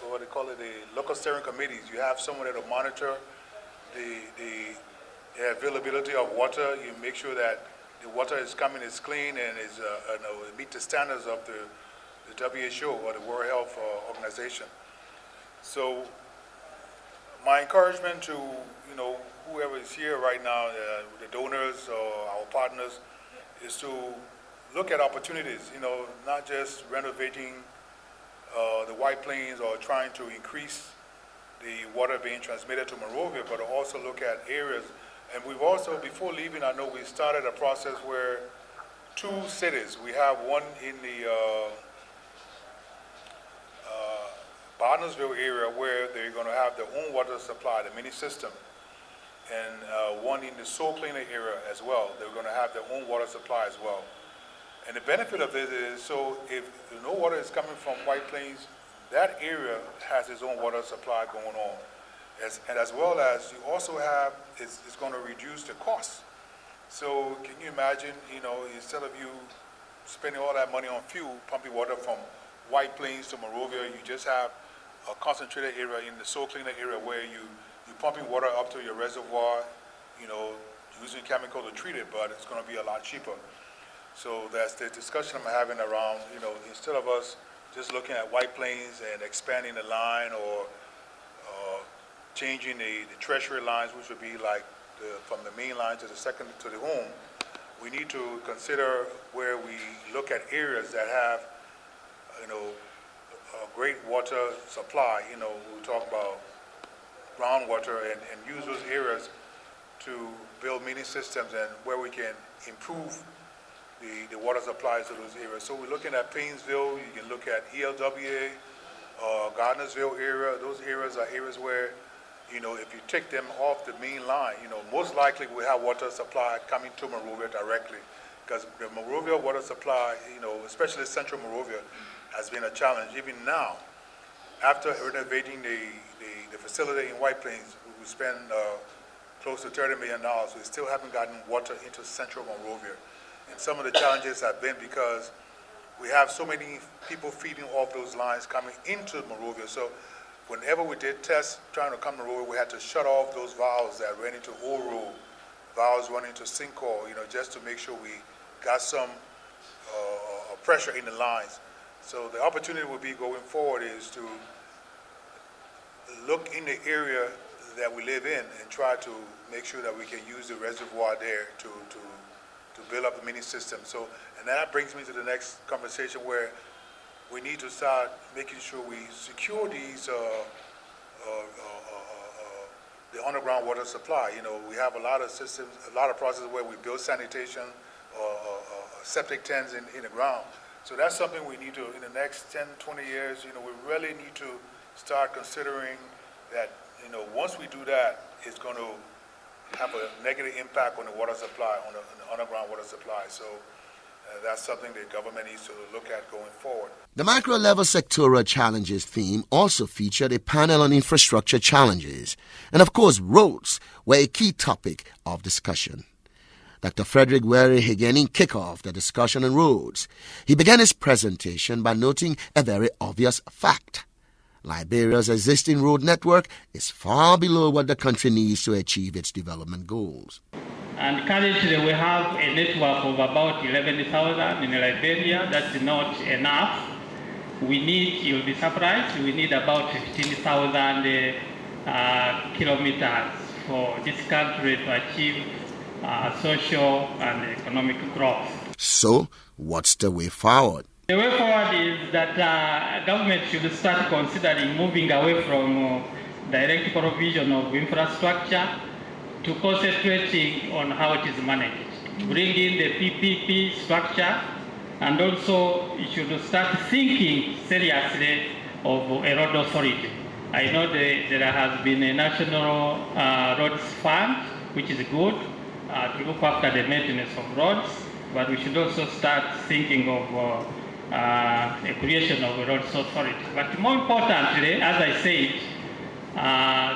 I: what they call it, the local steering committees, you have someone that will monitor the availability of water. You make sure that the water is coming, is clean, and is meet the standards of the WHO or the World Health Organization. So my encouragement to whoever is here right now, the donors or our partners, is to look at opportunities, not just renovating the White Plains or trying to increase the water being transmitted to Monrovia, but also look at areas. And we've also, before leaving, I know we started a process where two cities. We have one in the Barnesville area where they're going to have their own water supply, the mini system, and one in the Soul Cleaner area as well. They're going to have their own water supply as well. And the benefit of this is, so if no water is coming from White Plains, that area has its own water supply going on. And as well as you also have, it's going to reduce the cost. So can you imagine, instead of you spending all that money on fuel, pumping water from White Plains to Monrovia, you just have a concentrated area in the Soul Cleaner area where you're pumping water up to your reservoir, using chemical to treat it, but it's going to be a lot cheaper. So that's the discussion I'm having around, instead of us just looking at White Plains and expanding the line or changing the treasury lines, which would be like from the main line to the second to the home, we need to consider where we look at areas that have, a great water supply. We talk about groundwater and use those areas to build mini systems and where we can improve the water supplies to those areas. So we're looking at Painesville, you can look at ELWA, Gardnersville area. Those areas are areas where, if you take them off the main line, most likely we have water supply coming to Monrovia directly, because the Monrovia water supply, especially central Monrovia, has been a challenge. Even now, after renovating the facility in White Plains, we spent close to $30 million. We still haven't gotten water into central Monrovia. And some of the challenges have been because we have so many people feeding off those lines coming into Monrovia. So whenever we did tests trying to come to Monrovia, we had to shut off those valves that ran into Old Road, valves running into Sinkhole, just to make sure we got some pressure in the lines. So the opportunity would be going forward is to look in the area that we live in and try to make sure that we can use the reservoir there to build up a mini system. So, and that brings me to the next conversation where we need to start making sure we secure these, the underground water supply. We have a lot of systems, a lot of processes where we build sanitation or septic tanks in the ground. So that's something we need to, in the next 10, 20 years, we really need to start considering that, once we do that, it's going to have a negative impact on the water supply, on the underground water supply. So that's something the government needs to look at going forward.
N: The macro-level sectoral challenges theme also featured a panel on infrastructure challenges, and of course roads were a key topic of discussion. Dr. Frederick Were Higeni kicked off the discussion on roads. He began his presentation by noting a very obvious fact. Liberia's existing road network is far below what the country needs to achieve its development goals.
L: And currently we have a network of about 11,000 in Liberia. That's not enough. We need, you'll be surprised, we need about 15,000 kilometers for this country to achieve social and economic growth.
N: So, what's the way forward?
L: The way forward is that government should start considering moving away from direct provision of infrastructure to concentrating on how it is managed. Bring in the PPP structure, and also you should start thinking seriously of a road authority. I know there has been a national roads fund, which is good to look after the maintenance of roads, but we should also start thinking of a creation of a roads authority. But more importantly, as I said,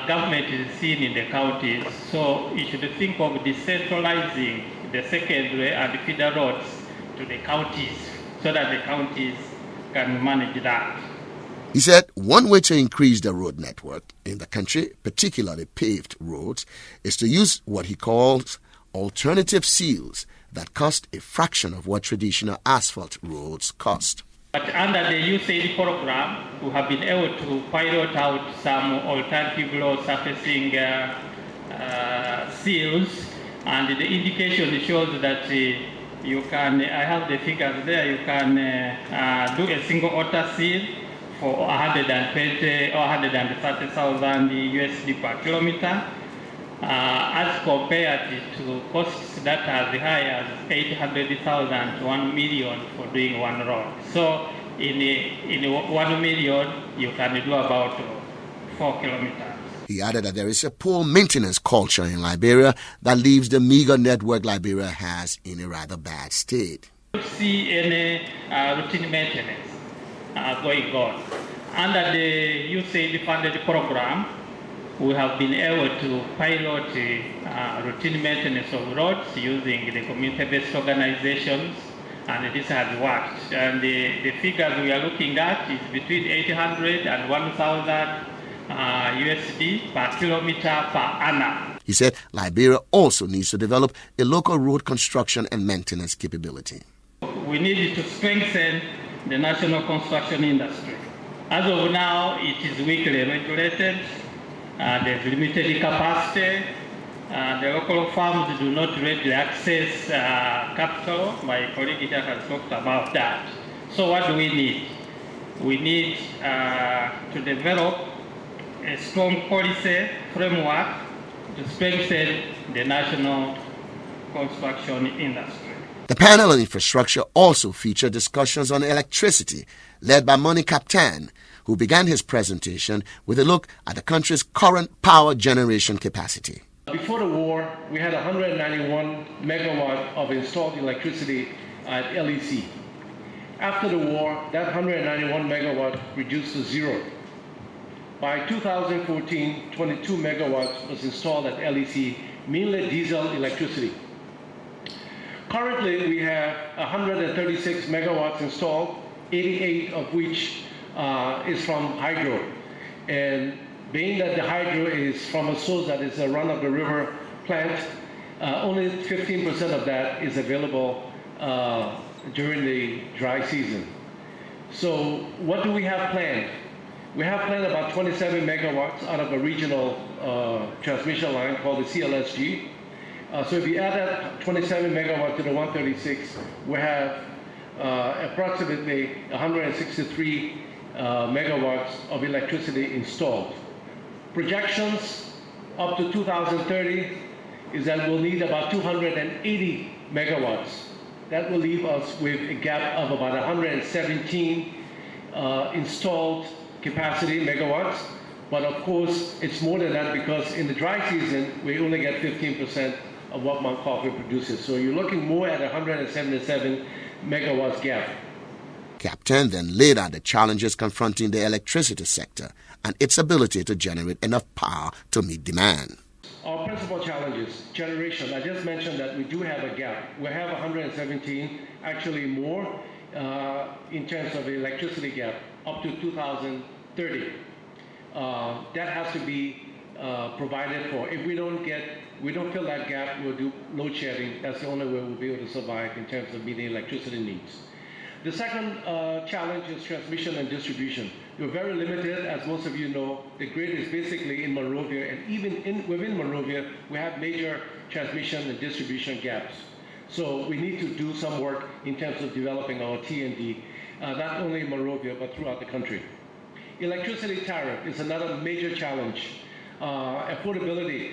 L: government is seen in the counties, so you should think of decentralizing the secondary and feeder roads to the counties so that the counties can manage that.
N: He said one way to increase the road network in the country, particularly paved roads, is to use what he calls alternative seals that cost a fraction of what traditional asphalt roads cost.
L: But under the USAID program, we have been able to pilot out some alternative road surfacing seals, and the indication shows that you can, I have the figures there, you can do a single water seal for 120 or 130,000 USD per kilometer. as compared to costs that are as high as 800,000 to 1 million for doing one road. So in 1 million, you can do about 4 kilometers.
N: He added that there is a poor maintenance culture in Liberia that leaves the meager network Liberia has in a rather bad state.
L: We don't see any routine maintenance going on. Under the USAID funded program, we have been able to pilot routine maintenance of roads using the community-based organizations, and this has worked. And the figures we are looking at is between 800 and 1,000 USD per kilometer per annum.
N: He said Liberia also needs to develop a local road construction and maintenance capability.
L: We need to strengthen the national construction industry. As of now, it is weakly regulated. There's limited capacity. The local firms do not readily access capital. My colleague here has talked about that. So what do we need? We need to develop a strong policy framework to strengthen the national construction industry.
N: The panel on infrastructure also featured discussions on electricity, led by Moni Captain, who began his presentation with a look at the country's current power generation capacity.
L: Before the war, we had 191 megawatt of installed electricity at LEC. After the war, that 191 megawatt reduced to zero. By 2014, 22 megawatts was installed at LEC, mainly diesel electricity. Currently, we have 136 megawatts installed, 88 of which is from hydro. And being that the hydro is from a source that is a run-of-the-river plant, only 15% of that is available during the dry season. So what do we have planned? We have planned about 27 megawatts out of a regional transmission line called the CLSG. So if you add that 27 megawatts to the 136, we have approximately 163 megawatts of electricity installed. Projections up to 2030 is that we'll need about 280 megawatts. That will leave us with a gap of about 117 installed capacity megawatts. But of course, it's more than that because in the dry season, we only get 15% of what Mount Coffee produces. So you're looking more at 177 megawatts gap.
N: Captain then laid out the challenges confronting the electricity sector and its ability to generate enough power to meet demand.
L: Our principal challenges, generation. I just mentioned that we do have a gap. We have 117, actually more in terms of the electricity gap up to 2030. That has to be provided for. If we don't fill that gap, we'll do load shedding. That's the only way we'll be able to survive in terms of meeting electricity needs. The second challenge is transmission and distribution. We're very limited, as most of you know. The grid is basically in Monrovia, and even within Monrovia, we have major transmission and distribution gaps. So we need to do some work in terms of developing our T&D, not only in Monrovia, but throughout the country. Electricity tariff is another major challenge. Affordability.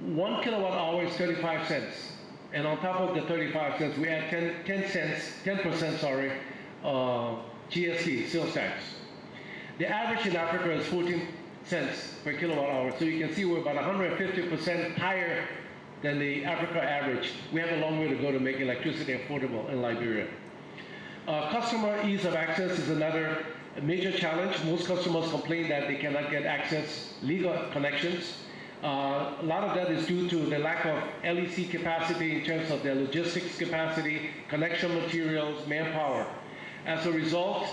L: 1 kilowatt hour is 35 cents. And on top of the 35 cents, we add 10% GST, sales tax. The average in Africa is 14 cents per kilowatt hour. So you can see we're about 150% higher than the Africa average. We have a long way to go to make electricity affordable in Liberia. Customer ease of access is another major challenge. Most customers complain that they cannot get access, legal connections. A lot of that is due to the lack of LEC capacity in terms of their logistics capacity, connection materials, manpower. As a result,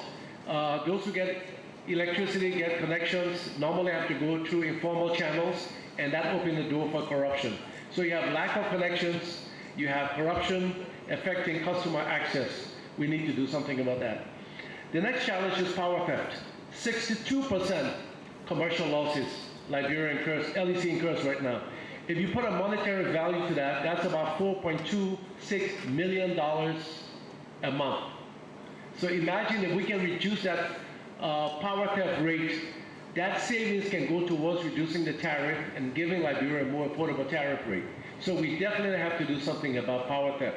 L: those who get electricity, get connections, normally have to go through informal channels, and that opens the door for corruption. So you have lack of connections, you have corruption affecting customer access. We need to do something about that. The next challenge is power theft. 62% commercial losses Liberia incurs, LEC incurs right now. If you put a monetary value to that, that's about $4.26 million a month. So imagine if we can reduce that power theft rate that savings can go towards reducing the tariff and giving Liberia a more affordable tariff rate. So we definitely have to do something about power theft.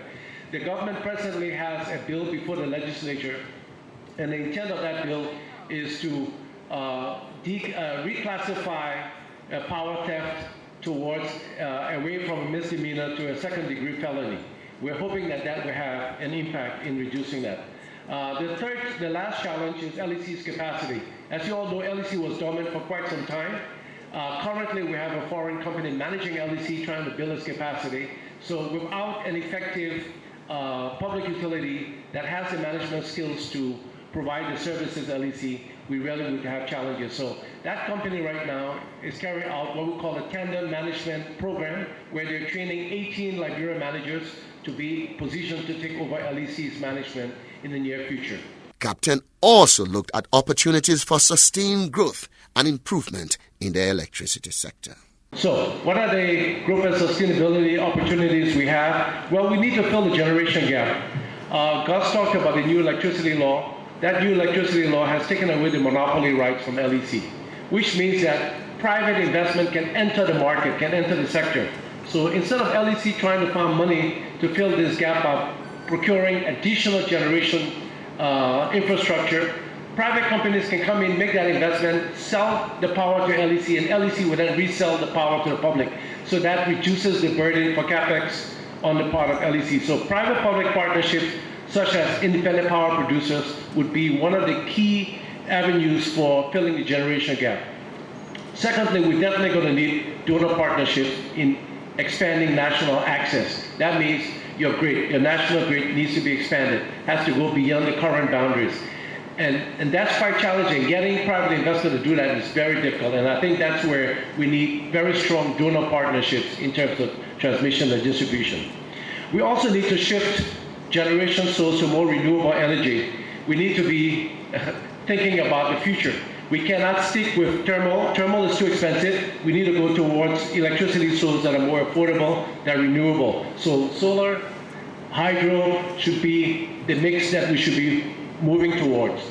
L: The government presently has a bill before the legislature, and the intent of that bill is to reclassify power theft towards away from a misdemeanor to a second-degree felony. We're hoping that that will have an impact in reducing that. The last challenge is LEC's capacity. As you all know, LEC was dormant for quite some time. Currently, we have a foreign company managing LEC trying to build its capacity. So without an effective public utility that has the management skills to provide the services LEC, we really would have challenges. So that company right now is carrying out what we call a tandem management program, where they're training 18 Liberia managers to be positioned to take over LEC's management in the near future.
N: Captain also looked at opportunities for sustained growth and improvement in the electricity sector.
L: So, what are the growth and sustainability opportunities we have? Well, we need to fill the generation gap. Gus talked about the new electricity law. That new electricity law has taken away the monopoly rights from LEC, which means that private investment can enter the market, can enter the sector. So instead of LEC trying to find money to fill this gap of procuring additional generation infrastructure, private companies can come in, make that investment, sell the power to LEC, and LEC will then resell the power to the public. So that reduces the burden for CapEx on the part of LEC. So private-public partnerships, such as independent power producers, would be one of the key avenues for filling the generation gap. Secondly, we're definitely going to need donor partnerships in expanding national access. That means your grid, your national grid needs to be expanded, has to go beyond the current boundaries. And that's quite challenging. Getting private investors to do that is very difficult, and I think that's where we need very strong donor partnerships in terms of transmission and distribution. We also need to shift generation source to more renewable energy. We need to be thinking about the future. We cannot stick with thermal. Thermal is too expensive. We need to go towards electricity sources that are more affordable, that are renewable. So solar, hydro should be the mix that we should be moving towards.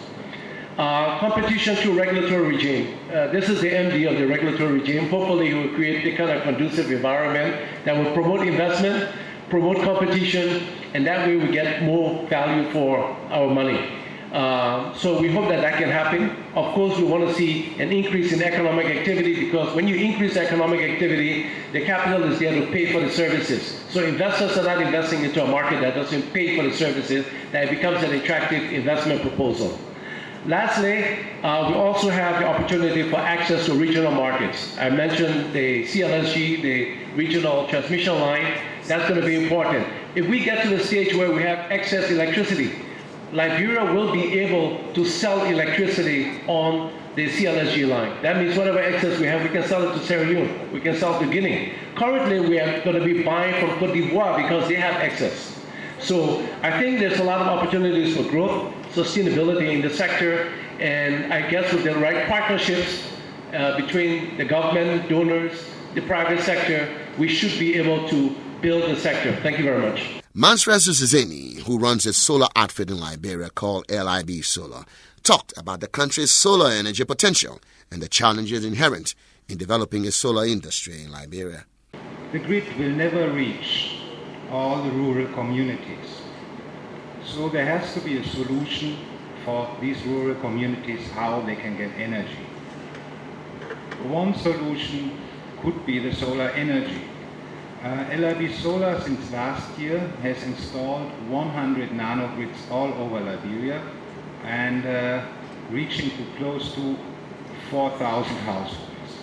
L: Competition through regulatory regime. This is the MD of the regulatory regime. Hopefully it will create the kind of conducive environment that will promote investment, promote competition, and that way we get more value for our money. So we hope that that can happen. Of course, we want to see an increase in economic activity, because when you increase economic activity, the capital is there to pay for the services. So investors are not investing into a market that doesn't pay for the services, that it becomes an attractive investment proposal. Lastly, we also have the opportunity for access to regional markets. I mentioned the CLSG, the regional transmission line. That's going to be important. If we get to the stage where we have excess electricity, Liberia will be able to sell electricity on the CLSG line. That means whatever excess we have, we can sell it to Sierra Leone, we can sell it to Guinea. Currently, we are going to be buying from Cote d'Ivoire because they have excess. So I think there's a lot of opportunities for growth, sustainability in the sector, and I guess with the right partnerships between the government, donors, the private sector, we should be able to build the sector. Thank you very much.
N: Mansresu Zeni, who runs a solar outfit in Liberia called LIB Solar, talked about the country's solar energy potential and the challenges inherent in developing a solar industry in Liberia.
Q: The grid will never reach all the rural communities. So there has to be a solution for these rural communities, how they can get energy. One solution could be the solar energy. LIB Solar since last year has installed 100 nanogrids all over Liberia and reaching to close to 4,000 households.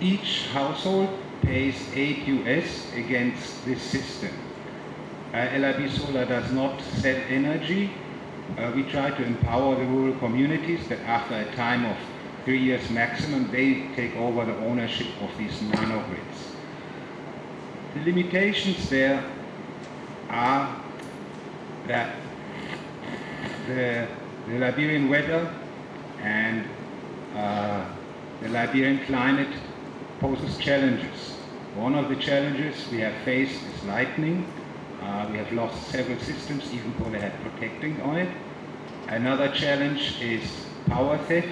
Q: Each household pays $8 against this system. LIB Solar does not sell energy. We try to empower the rural communities that after a time of 3 years maximum, they take over the ownership of these nanogrids. The limitations there are that the Liberian weather and the Liberian climate poses challenges. One of the challenges we have faced is lightning. We have lost several systems even though they had protecting on it. Another challenge is power theft.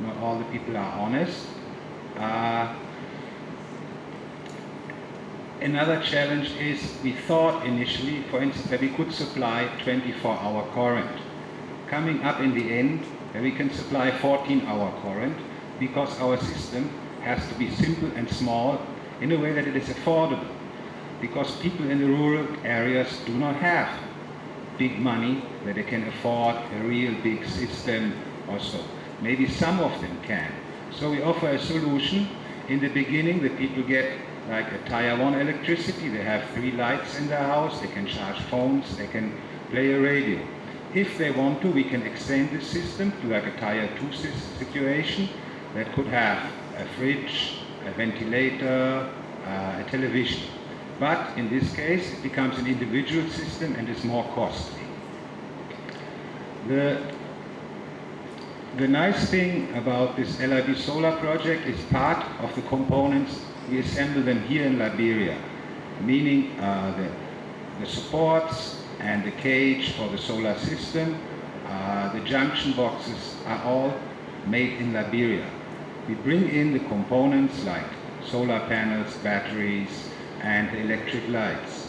Q: Not all the people are honest. Another challenge is we thought initially, for instance, that we could supply 24-hour current. Coming up in the end, we can supply 14-hour current because our system has to be simple and small in a way that it is affordable. Because people in the rural areas do not have big money that they can afford a real big system or so. Maybe some of them can. So we offer a solution. In the beginning, the people get like a Tier 1 electricity. They have 3 lights in their house. They can charge phones. They can play a radio. If they want to, we can extend the system to like a Tier 2 situation that could have a fridge, a ventilator, a television. But in this case, it becomes an individual system and is more costly. The nice thing about this LIB solar project is part of the components, we assemble them here in Liberia, meaning the supports and the cage for the solar system, the junction boxes are all made in Liberia. We bring in the components like solar panels, batteries, and electric lights.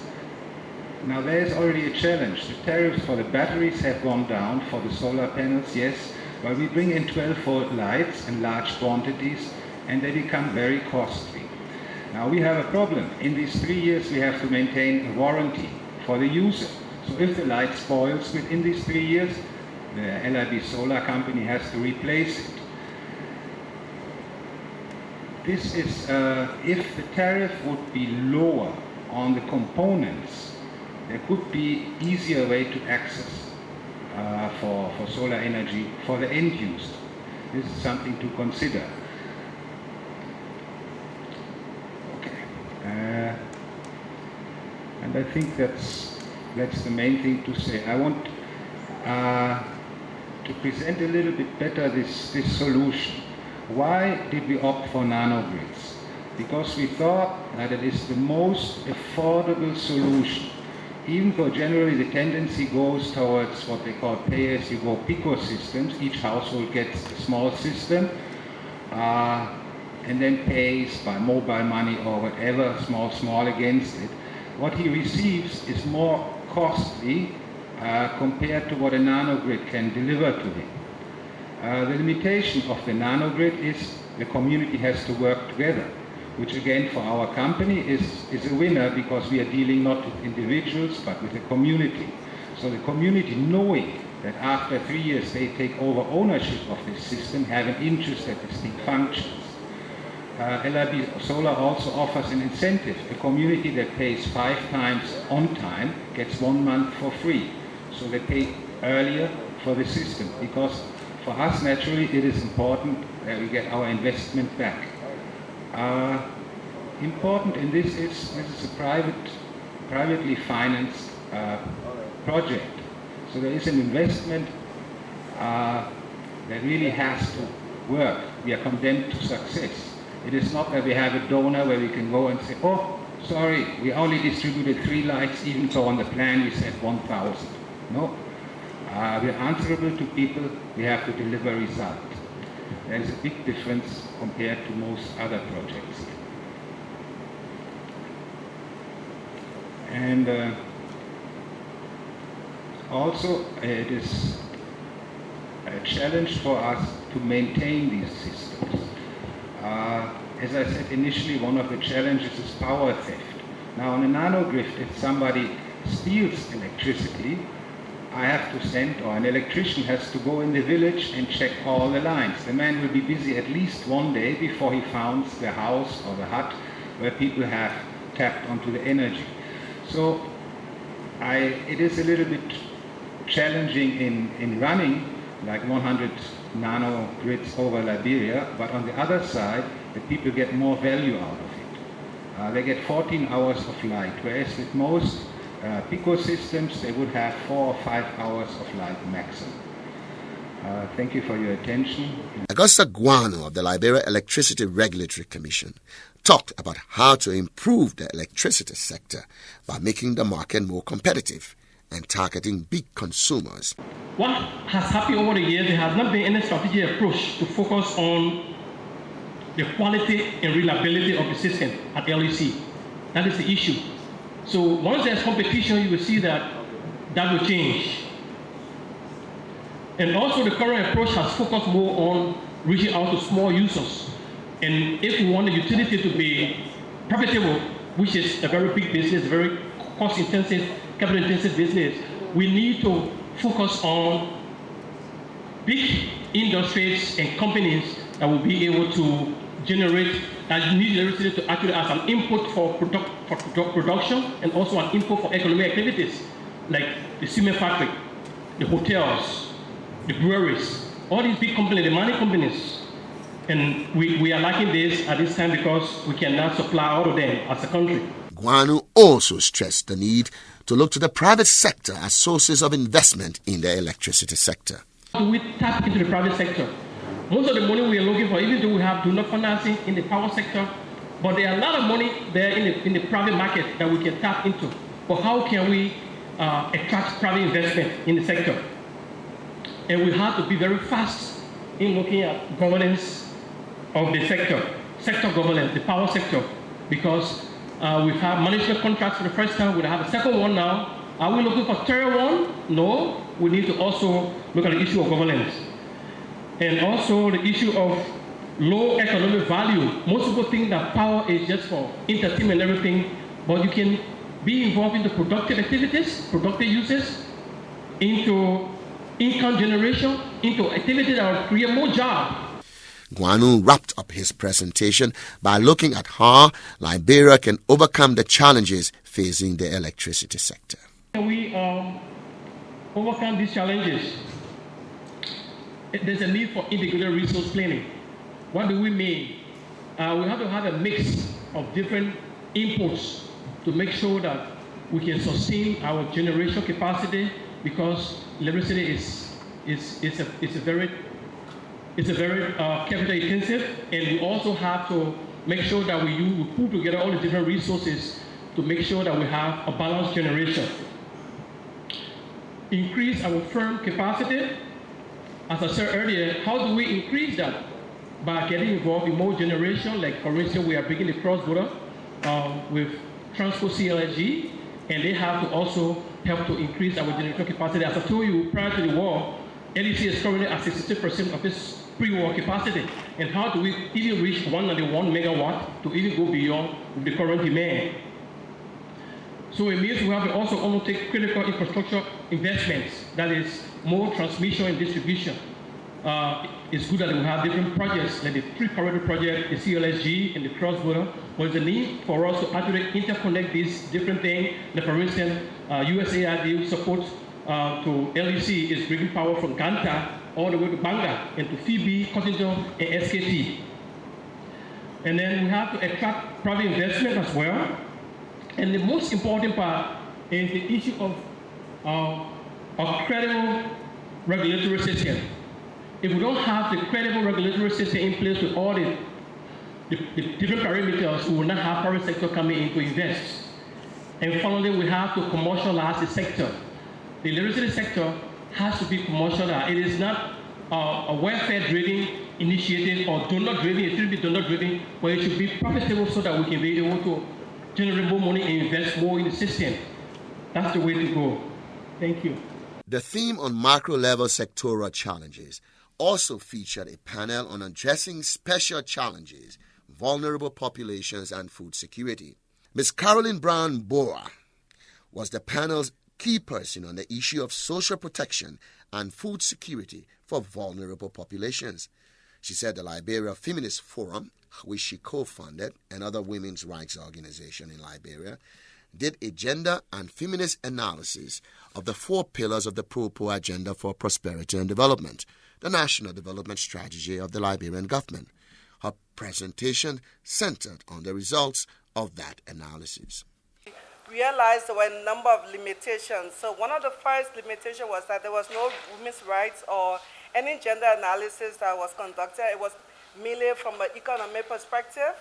Q: Now there is already a challenge. The tariffs for the batteries have gone down, for the solar panels, yes, but we bring in 12-volt lights in large quantities and they become very costly. Now we have a problem. In these 3 years we have to maintain a warranty for the user. So if the light spoils within these 3 years, the LIB solar company has to replace it. This is, if the tariff would be lower on the components, there could be easier way to access for solar energy for the end user. This is something to consider. Okay. And I think that's the main thing to say. I want to present a little bit better this solution. Why did we opt for nanogrids? Because we thought that it is the most affordable solution. Even though generally the tendency goes towards what they call pay-as-you-go pico systems, each household gets a small system and then pays by mobile money or whatever, small against it. What he receives is more costly compared to what a nanogrid can deliver to him. The limitation of the nanogrid is the community has to work together, which again for our company is a winner because we are dealing not with individuals but with the community. So the community, knowing that after 3 years they take over ownership of this system, have an interest that this thing functions. LIB Solar also offers an incentive. A community that pays 5 times on time gets 1 month for free. So they pay earlier for the system because for us, naturally, it is important that we get our investment back. Important in this is a privately financed project. So there is an investment that really has to work. We are condemned to success. It is not that we have a donor where we can go and say, oh, sorry, we only distributed 3 lights, even though on the plan we said 1,000. No. We are answerable to people, we have to deliver results. There is a big difference compared to most other projects. And also it is a challenge for us to maintain these systems. As I said initially, one of the challenges is power theft. Now on a nanogrid, if somebody steals electricity, I have to send, or an electrician has to go in the village and check all the lines. The man will be busy at least 1 day before he finds the house or the hut where people have tapped onto the energy. So it is a little bit challenging in running like 100 nanogrids over Liberia, but on the other side, the people get more value out of it. They get 14 hours of light, whereas with most pico systems, they would have 4 or 5 hours of light maximum. Thank you for your attention.
N: Augusta Guano of the Liberia Electricity Regulatory Commission talked about how to improve the electricity sector by making the market more competitive and targeting big consumers.
L: what has happened over the years, there has not been any strategic approach to focus on the quality and reliability of the system at LEC. That is the issue. So once there's competition, you will see that will change. And also the current approach has focused more on reaching out to small users. And if we want the utility to be profitable, which is a very big business, very cost-intensive, capital-intensive business, we need to focus on big industries and companies that will be able to generate, that need electricity to actually as an input for production and also an input for economic activities, like the cement factory, the hotels, the breweries, all these big companies, the mining companies. And we are lacking this at this time because we cannot supply all of them as a country.
N: Guanu also stressed the need to look to the private sector as sources of investment in the electricity sector.
L: We tap into the private sector. Most of the money we are looking for, even though we have do-not financing in the power sector, but there are a lot of money there in the private market that we can tap into. But how can we attract private investment in the sector? And we have to be very fast in looking at governance of the sector governance, the power sector, because we've had management contracts for the first time. We'll have a second one now. Are we looking for third one? No. We need to also look at the issue of governance. And also the issue of low economic value. Most people think that power is just for entertainment and everything, but you can be involved in the productive activities, productive uses, into income generation, into activities that will create more jobs.
N: Guanu wrapped up his presentation by looking at how Liberia can overcome the challenges facing the electricity sector.
L: Can we overcome these challenges? There's a need for integrated resource planning. What do we mean? We have to have a mix of different inputs to make sure that we can sustain our generation capacity, because electricity is a very capital intensive, and we also have to make sure that we pull together all the different resources to make sure that we have a balanced generation. Increase our firm capacity. As I said earlier, how do we increase that? By getting involved in more generation, like for instance, we are bringing the cross-border with Transco CLSG, and they have to also help to increase our generation capacity. As I told you, prior to the war, LEC is currently at 66% of its pre-war capacity. And how do we even reach 191 megawatt to even go beyond with the current demand? So it means we have to also undertake critical infrastructure investments, that is more transmission and distribution. It's good that we have different projects, like the three-corridor project, the CLSG, and the cross-border. But there's a need for us to actually interconnect these different things. Like for instance, USAID support to LEC is bringing power from Ganta all the way to Banga, and to Phoebe, Cottington, and SKT. And then we have to attract private investment as well. And the most important part is the issue of a credible regulatory system. If we don't have the credible regulatory system in place with all the different parameters, we will not have private sector coming in to invest. And finally, we have to commercialize the sector. The electricity sector has to be commercialized. It is not a welfare-driven initiative or donor-driven. It should be donor-driven, but it should be profitable so that we can be able to generate more money and invest more in the system. That's the way to go. Thank you.
N: The theme on macro-level sectoral challenges also featured a panel on addressing special challenges, vulnerable populations, and food security. Ms. Caroline Brown Bora was the panel's key person on the issue of social protection and food security for vulnerable populations. She said the Liberia Feminist Forum, which she co-founded, and other women's rights organizations in Liberia, did a gender and feminist analysis of the 4 pillars of the Pro-Po Agenda for Prosperity and Development, the national development strategy of the Liberian government. Her presentation centered on the results of that analysis.
J: Realized there were a number of limitations. So one of the first limitations was that there was no women's rights or any gender analysis that was conducted. It was merely from an economic perspective.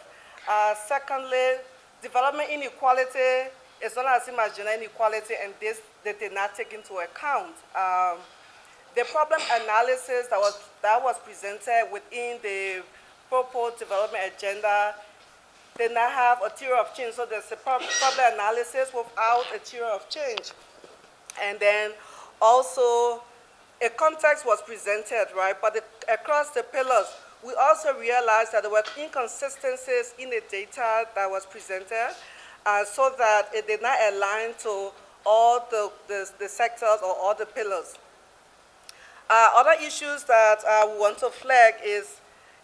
J: Secondly, development inequality is not as same as gender inequality, and this they did not take into account. the problem analysis that was presented within the proposed development agenda did not have a theory of change. So there's a problem analysis without a theory of change. And then also a context was presented, right? But across the pillars, we also realized that there were inconsistencies in the data that was presented, so that it did not align to all the sectors or all the pillars. Other issues that we want to flag is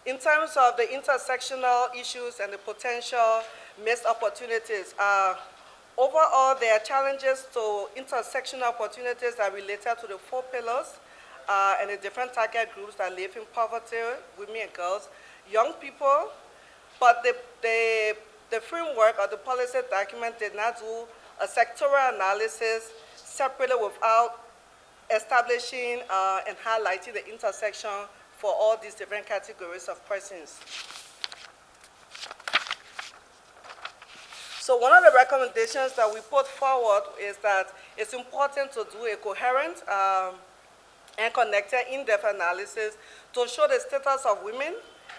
J: in terms of the intersectional issues and the potential missed opportunities. Overall, there are challenges to intersectional opportunities that are related to the 4 pillars and the different target groups that live in poverty, women and girls, young people, but the framework or the policy document did not do a sectoral analysis separately without establishing and highlighting the intersection for all these different categories of persons. So one of the recommendations that we put forward is that it's important to do a coherent and connected in-depth analysis to show the status of women,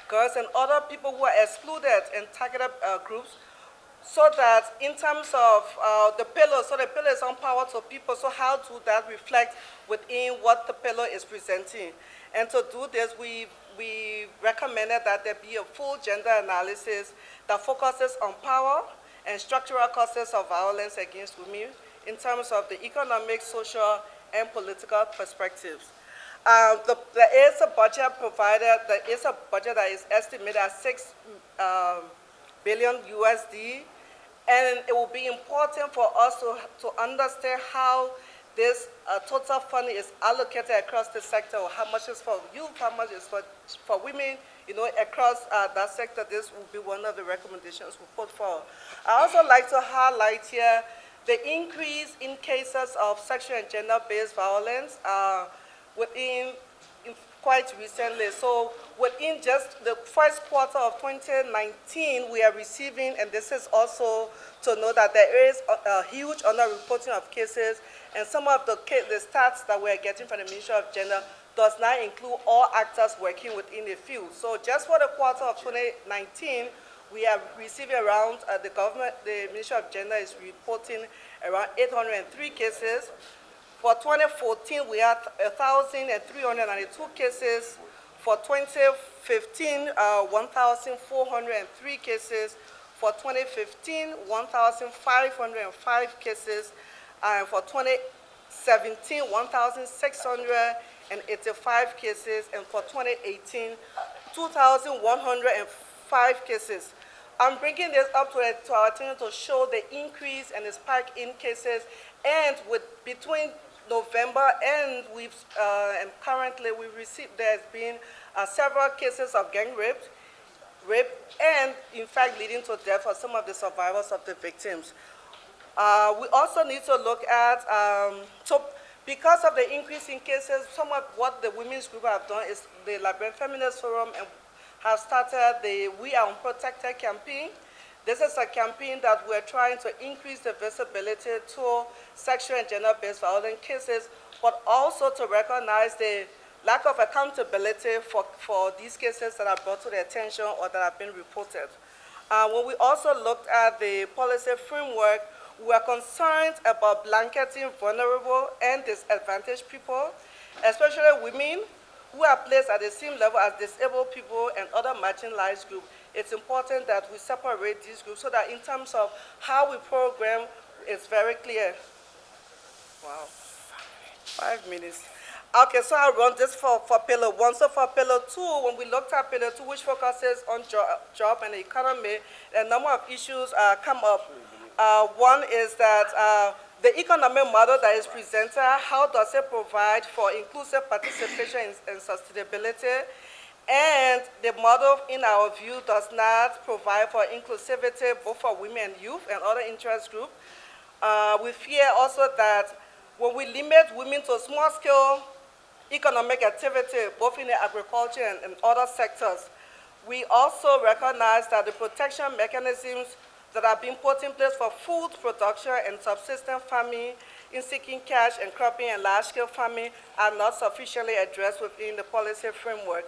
J: girls, and other people who are excluded and targeted groups, so that in terms of the pillar, so the pillar is on power to people, so how do that reflect within what the pillar is presenting? And to do this, we recommended that there be a full gender analysis that focuses on power and structural causes of violence against women in terms of the economic, social, and political perspectives. There is a budget provided, there is a budget that is estimated at $6 billion USD, and it will be important for us to understand how this total funding is allocated across the sector, or how much is for youth, how much is for women, across that sector. This will be one of the recommendations we put forward. I also like to highlight here the increase in cases of sexual and gender-based violence quite recently. So within just the first quarter of 2019, we are receiving, and this is also to know that there is a huge underreporting of cases, and some of the stats that we are getting from the Ministry of Gender does not include all actors working within the field. So just for the quarter of 2019, we are receiving around, the Ministry of Gender is reporting around 803 cases. For 2014, we had 1,392 cases. For 2015, 1,403 cases. For 2015, 1,505 cases. And for 2017, 1,685 cases. And for 2018, 2,105 cases. I'm bringing this up to our attention to show the increase and the spike in cases. And between November and currently there's been several cases of gang rape, and in fact leading to death for some of the survivors of the victims. We also need to look at, so because of the increase in cases, some of what the women's group have done is the Liberian Feminist Forum and have started the We Are Unprotected campaign. This is a campaign that we're trying to increase the visibility to sexual and gender-based violence cases, but also to recognize the lack of accountability for these cases that are brought to the attention or that have been reported. When we also looked at the policy framework, we are concerned about blanketing vulnerable and disadvantaged people, especially women who are placed at the same level as disabled people and other marginalized groups. It's important that we separate these groups so that in terms of how we program, it's very clear. Wow, 5 minutes. Okay, so I'll run this for Pillar 1. So for Pillar 2, when we looked at Pillar 2, which focuses on job and the economy, a number of issues come up. One is that the economic model that is presented, how does it provide for inclusive participation and sustainability? And the model, in our view, does not provide for inclusivity both for women and youth and other interest groups. We fear also that when we limit women to small-scale economic activity, both in the agriculture and other sectors, we also recognize that the protection mechanisms that are being put in place for food production and subsistence farming in seeking cash and cropping and large-scale farming are not sufficiently addressed within the policy framework.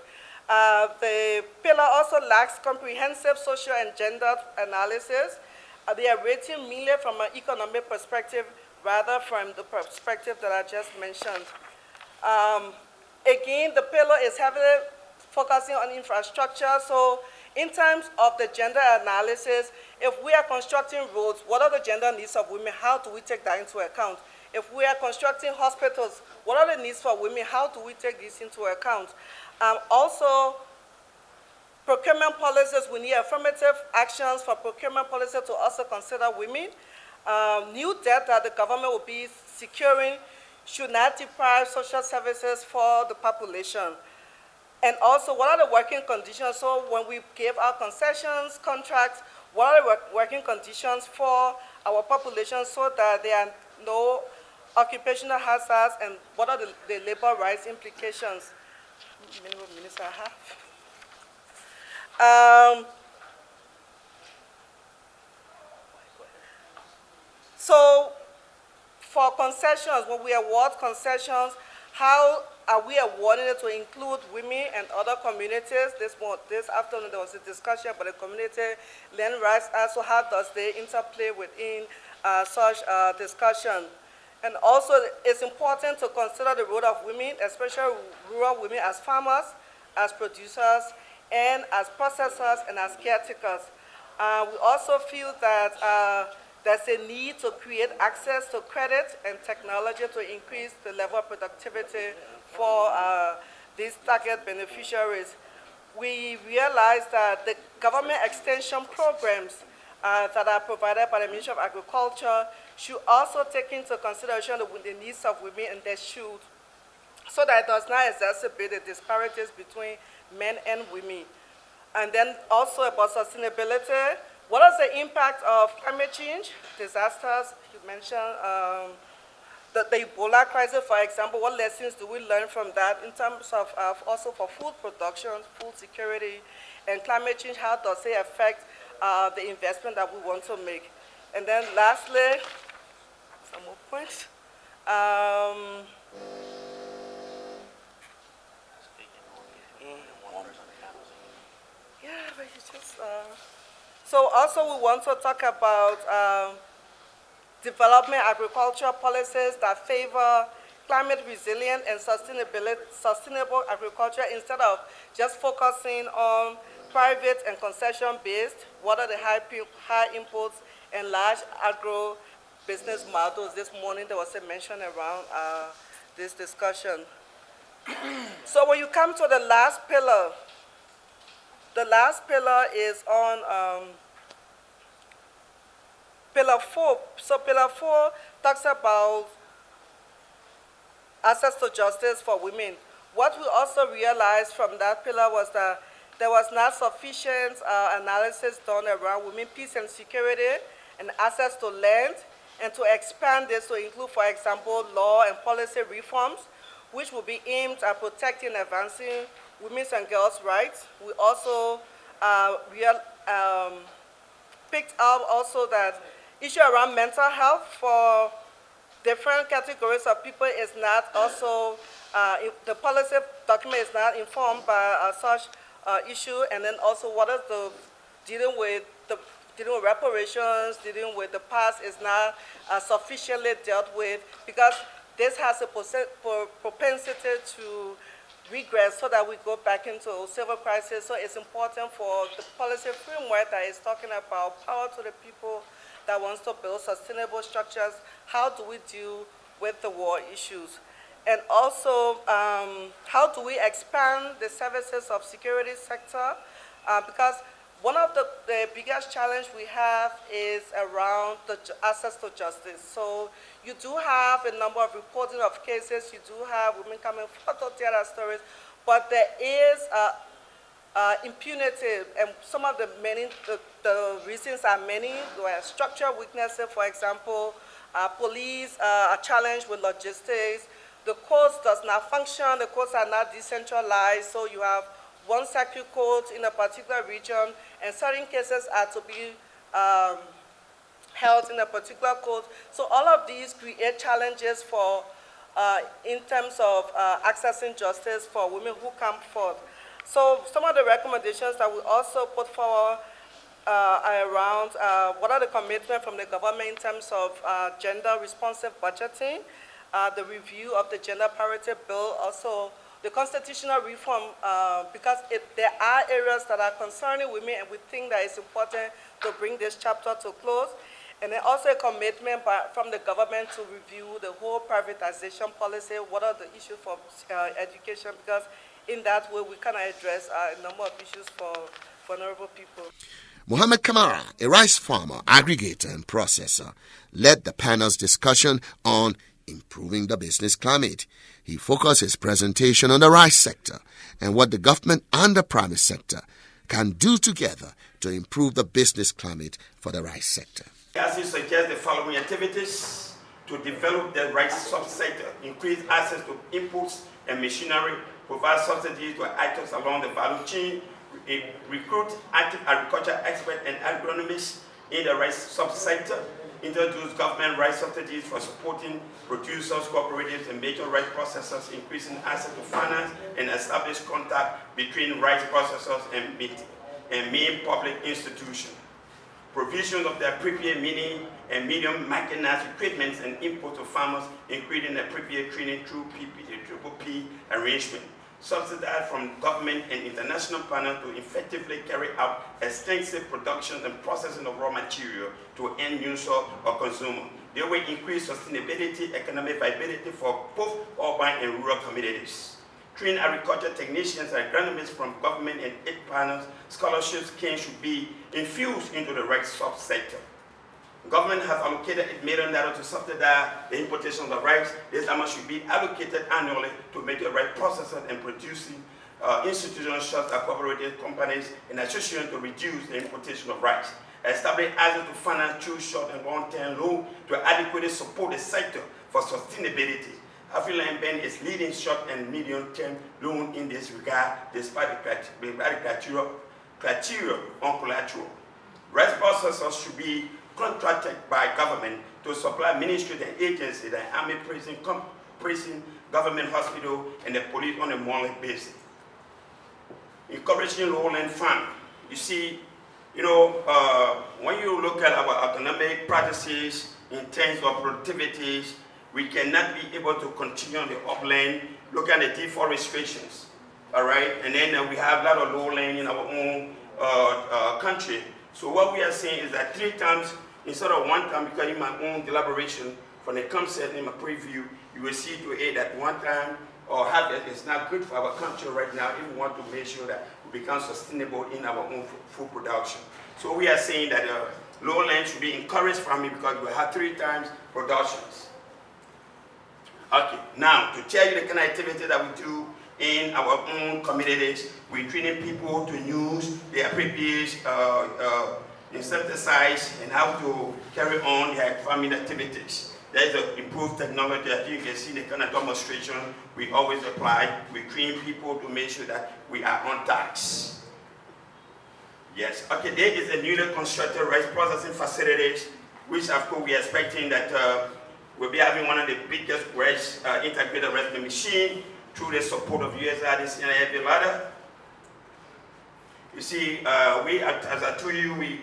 J: The pillar also lacks comprehensive social and gender analysis. They are rating mainly from an economic perspective rather from the perspective that I just mentioned. Again, the pillar is heavily focusing on infrastructure. So in terms of the gender analysis, if we are constructing roads, what are the gender needs of women? How do we take that into account? If we are constructing hospitals, what are the needs for women? How do we take this into account? Also, procurement policies, we need affirmative actions for procurement policy to also consider women. New debt that the government will be securing should not deprive social services for the population. And also, what are the working conditions? So when we give our concessions, contracts, what are the working conditions for our population so that there are no occupational hazards, and what are the labor rights implications? Minimum minutes I have. So for concessions, when we award concessions, how are we awarding it to include women and other communities? This afternoon there was a discussion about the community land rights. Also, how does they interplay within such discussion? And also, it's important to consider the role of women, especially rural women, as farmers, as producers, and as processors, and as caretakers. We also feel that there's a need to create access to credit and technology to increase the level of productivity for these target beneficiaries. We realize that the government extension programs that are provided by the Ministry of Agriculture should also take into consideration the needs of women, and they should, so that it does not exacerbate the disparities between men and women. And then also about sustainability, what is the impact of climate change, disasters? You mentioned the Ebola crisis, for example. What lessons do we learn from that in terms of also for food production, food security, and climate change? How does it affect the investment that we want to make? And then lastly, some more points. Yeah, but you just... So also we want to talk about development agricultural policies that favor climate resilient and sustainable agriculture instead of just focusing on private and concession-based. What are the high inputs and large agro business models? This morning there was a mention around this discussion. So when you come to the last pillar is on Pillar 4. So Pillar 4 talks about access to justice for women. What we also realized from that pillar was that there was not sufficient analysis done around women, peace and security, and access to land, and to expand this to include, for example, law and policy reforms, which will be aimed at protecting and advancing women's and girls' rights. We also picked up also that issue around mental health for different categories of people is not also, the policy document is not informed by such issue, and then also what is the dealing with reparations, dealing with the past is not sufficiently dealt with, because this has a propensity to regress so that we go back into civil crisis. So it's important for the policy framework that is talking about power to the people that wants to build sustainable structures. How do we deal with the war issues? And also, how do we expand the services of security sector? Because one of the biggest challenge we have is around the access to justice. So you do have a number of reporting of cases, you do have women coming forward to tell their stories, but there is impunity, and some of the reasons are many. There are structural weaknesses, for example, police are challenged with logistics, the courts does not function, the courts are not decentralized, so you have one circuit court in a particular region, and certain cases are to be held in a particular court. So all of these create challenges for, in terms of accessing justice for women who come forth. So some of the recommendations that we also put forward are around what are the commitments from the government in terms of gender-responsive budgeting, the review of the gender parity bill, also the constitutional reform, because there are areas that are concerning women, and we think that it's important to bring this chapter to close. And then also a commitment from the government to review the whole privatization policy, what are the issues for education, because in that way we can address a number of issues for vulnerable people.
N: Mohammed Kamara, a rice farmer, aggregator, and processor, led the panel's discussion on improving the business climate. He focused his presentation on the rice sector and what the government and the private sector can do together to improve the business climate for the rice sector.
K: As he suggests the following activities to develop the rice subsector: increase access to inputs and machinery, provide subsidies to items along the value chain, recruit active agriculture experts and agronomists in the rice subsector, introduce government rice subsidies for supporting producers, cooperatives, and major rice processors, increasing access to finance, and establish contact between rice processors and main public institutions. Provision of the appropriate mini and medium mechanized equipment and input to farmers, including appropriate training through PPP arrangement. Subsidized from government and international partners to effectively carry out extensive production and processing of raw material to end user or consumer. They will increase sustainability, economic viability for both urban and rural communities. Train agriculture technicians and agronomists from government and aid partners. Scholarship schemes should be infused into the rice subsector. Government has allocated $8 million to subsidize the importation of the rice. This amount should be allocated annually to major rice processors and producing institutions such as cooperative companies and associations to reduce the importation of rice. Establish access to finance through short and long-term loan to adequately support the sector for sustainability. Afriland Bank is leading short and medium-term loan in this regard, despite the criteria on collateral. Rice processors should be contracted by government to supply ministries and agencies, the army, prison, government hospital, and the police on a monthly basis. Encouraging lowland farming. You see, when you look at our economic practices in terms of productivities, we cannot be able to continue on the upland. Look at the deforestations, all right? And then we have a lot of lowland in our own country. So what we are saying is that 3 times instead of 1 time, because in my own deliberation from the concept in my preview, you will see to it that 1 time or harvest is not good for our country right now if we want to make sure that we become sustainable in our own food production. So we are saying that lowland should be encouraged farming because we have 3 times productions. Okay, now to tell you the kind of activity that we do in our own communities, we're training people to use the appropriate insecticides and how to carry on their farming activities. There is an improved technology that you can see the kind of demonstration we always apply. We train people to make sure that we are on task. Yes, okay, there is a newly constructed rice processing facilities, which of course we are expecting that we'll be having one of the biggest rice integrated rice machine through the support of USAID and every ladder. You see, as I told you, we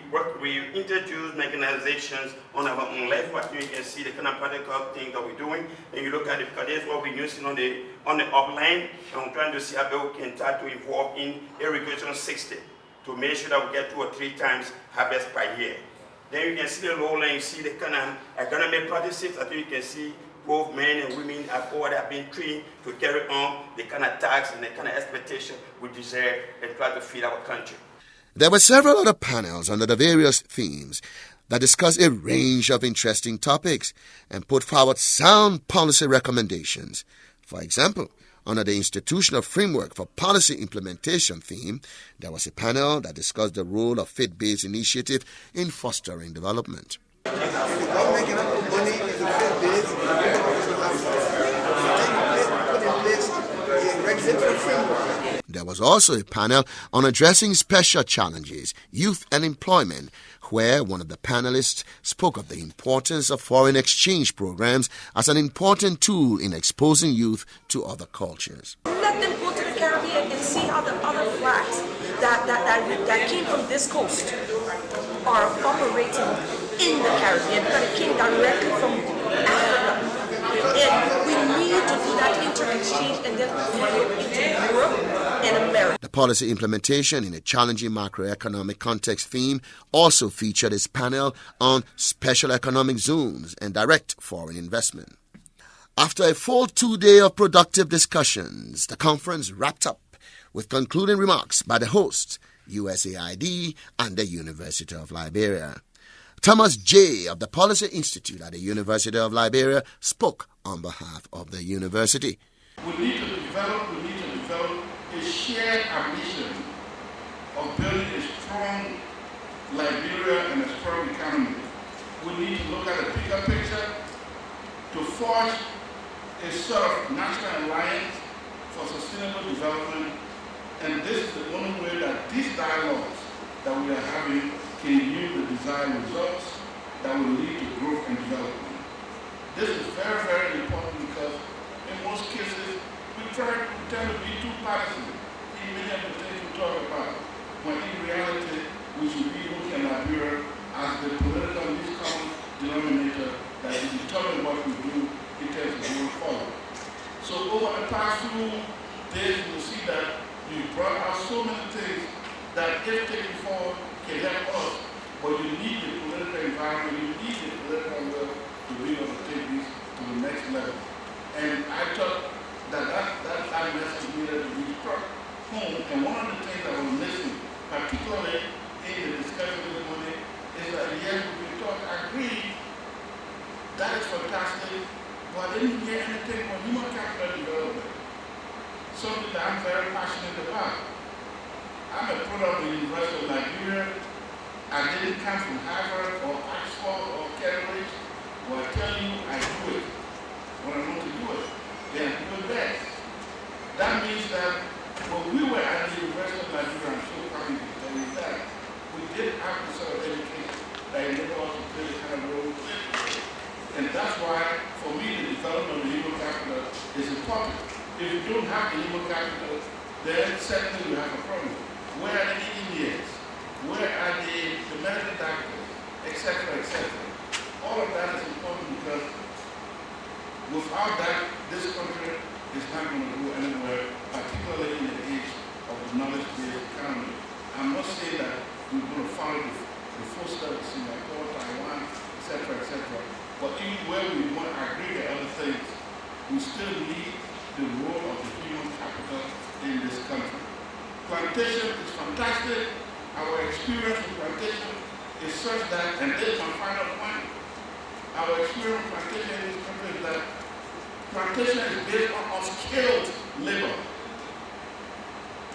K: introduce mechanizations on our own left, but you can see the kind of practical thing that we're doing. And you look at it, because that's what we're using on the upland, and we're trying to see how we can try to involve in irrigation system to make sure that we get 2 or 3 times harvest per year. Then you can see the lowland, you see the kind of economic practices. I think you can see both men and women have been trained to carry on the kind of tax and the kind of expectation we deserve and try to feed our country.
N: There were several other panels under the various themes that discussed a range of interesting topics and put forward sound policy recommendations. For example, under the Institutional Framework for Policy Implementation theme, there was a panel that discussed the role of faith-based initiative in fostering development. There was also a panel on addressing special challenges, youth unemployment, where one of the panelists spoke of the importance of foreign exchange programs as an important tool in exposing youth to other cultures.
R: Let them go to the Caribbean and see how the other flags that came from this coast are operating in the Caribbean, because it came directly from Africa. And we need to do that inter-exchange and then flow it into Europe and America.
N: The policy implementation in a challenging macroeconomic context theme also featured its panel on special economic zones and direct foreign investment. After a full 2 days of productive discussions, the conference wrapped up with concluding remarks by the hosts, USAID and the University of Liberia. Thomas J. of the Policy Institute at the University of Liberia spoke on behalf of the university.
F: We need to develop a shared ambition of building a strong Liberia and a strong economy. We need to look at a bigger picture to forge a sort of national alliance for sustainable development, and this is the only way that these dialogues that we are having can yield the desired results that will lead to growth and development. This is very, very important because in most cases we tend to be too partisan in many of the things we talk about, when in reality we should be looking at Liberia as the political least common denominator that will determine what we do in terms of going forward. So over the past few days you will see that you brought out so many things that if taken forward can help us, but you need the political environment, you need the political will to be able to take this to the next level. And I thought that message needed to be struck home, and one of the things that was missing, particularly in the discussion this morning, is that yes, we can talk, I agree, that is fantastic, but I didn't hear anything on human capital development, something that I'm very passionate about. I'm a product of the University of Liberia. I didn't come from Harvard or Oxford or Cambridge, but I tell you, I do it when I want to do it. Then I do it best. That means that when we were at the University of Liberia, I'm so happy to tell you that, we did have the sort of education that enabled us to play the kind of role we play. And that's why, for me, the development of the human capital is important. If you don't have the human capital, then certainly you have a problem. Where are the engineers? Where are the medical doctors, etc., etc.? All of that is important because without that, this country is not going to go anywhere, particularly in the age of the knowledge-based economy. I'm not saying that we're going to follow the footsteps in Singapore, Taiwan, etc., etc., but even where we want to agree to other things, we still need the role of the human capital in this country. Plantation is fantastic. Our experience with plantation is such that, and this is my final point, our experience with plantation in this country is that plantation is based on unskilled labor.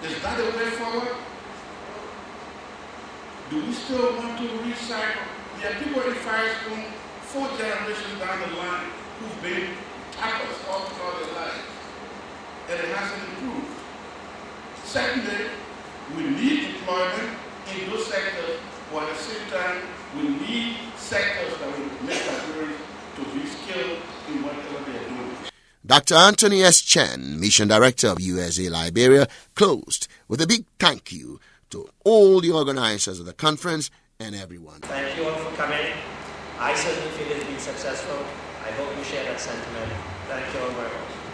F: Is that the way forward? Do we still want to recycle? There are people in Firestone, 4 generations down the line, who've been tappers all throughout their lives, and it hasn't improved. Secondly, we need employment in those sectors, but at the same time, we need sectors that will make Liberians to be skilled in whatever they are doing.
N: Dr. Anthony S. Chen, Mission Director of USA Liberia, closed with a big thank you to all the organizers of the conference and everyone.
M: Thank you all for coming. I certainly feel it's been successful. I hope you share that sentiment. Thank you all very much.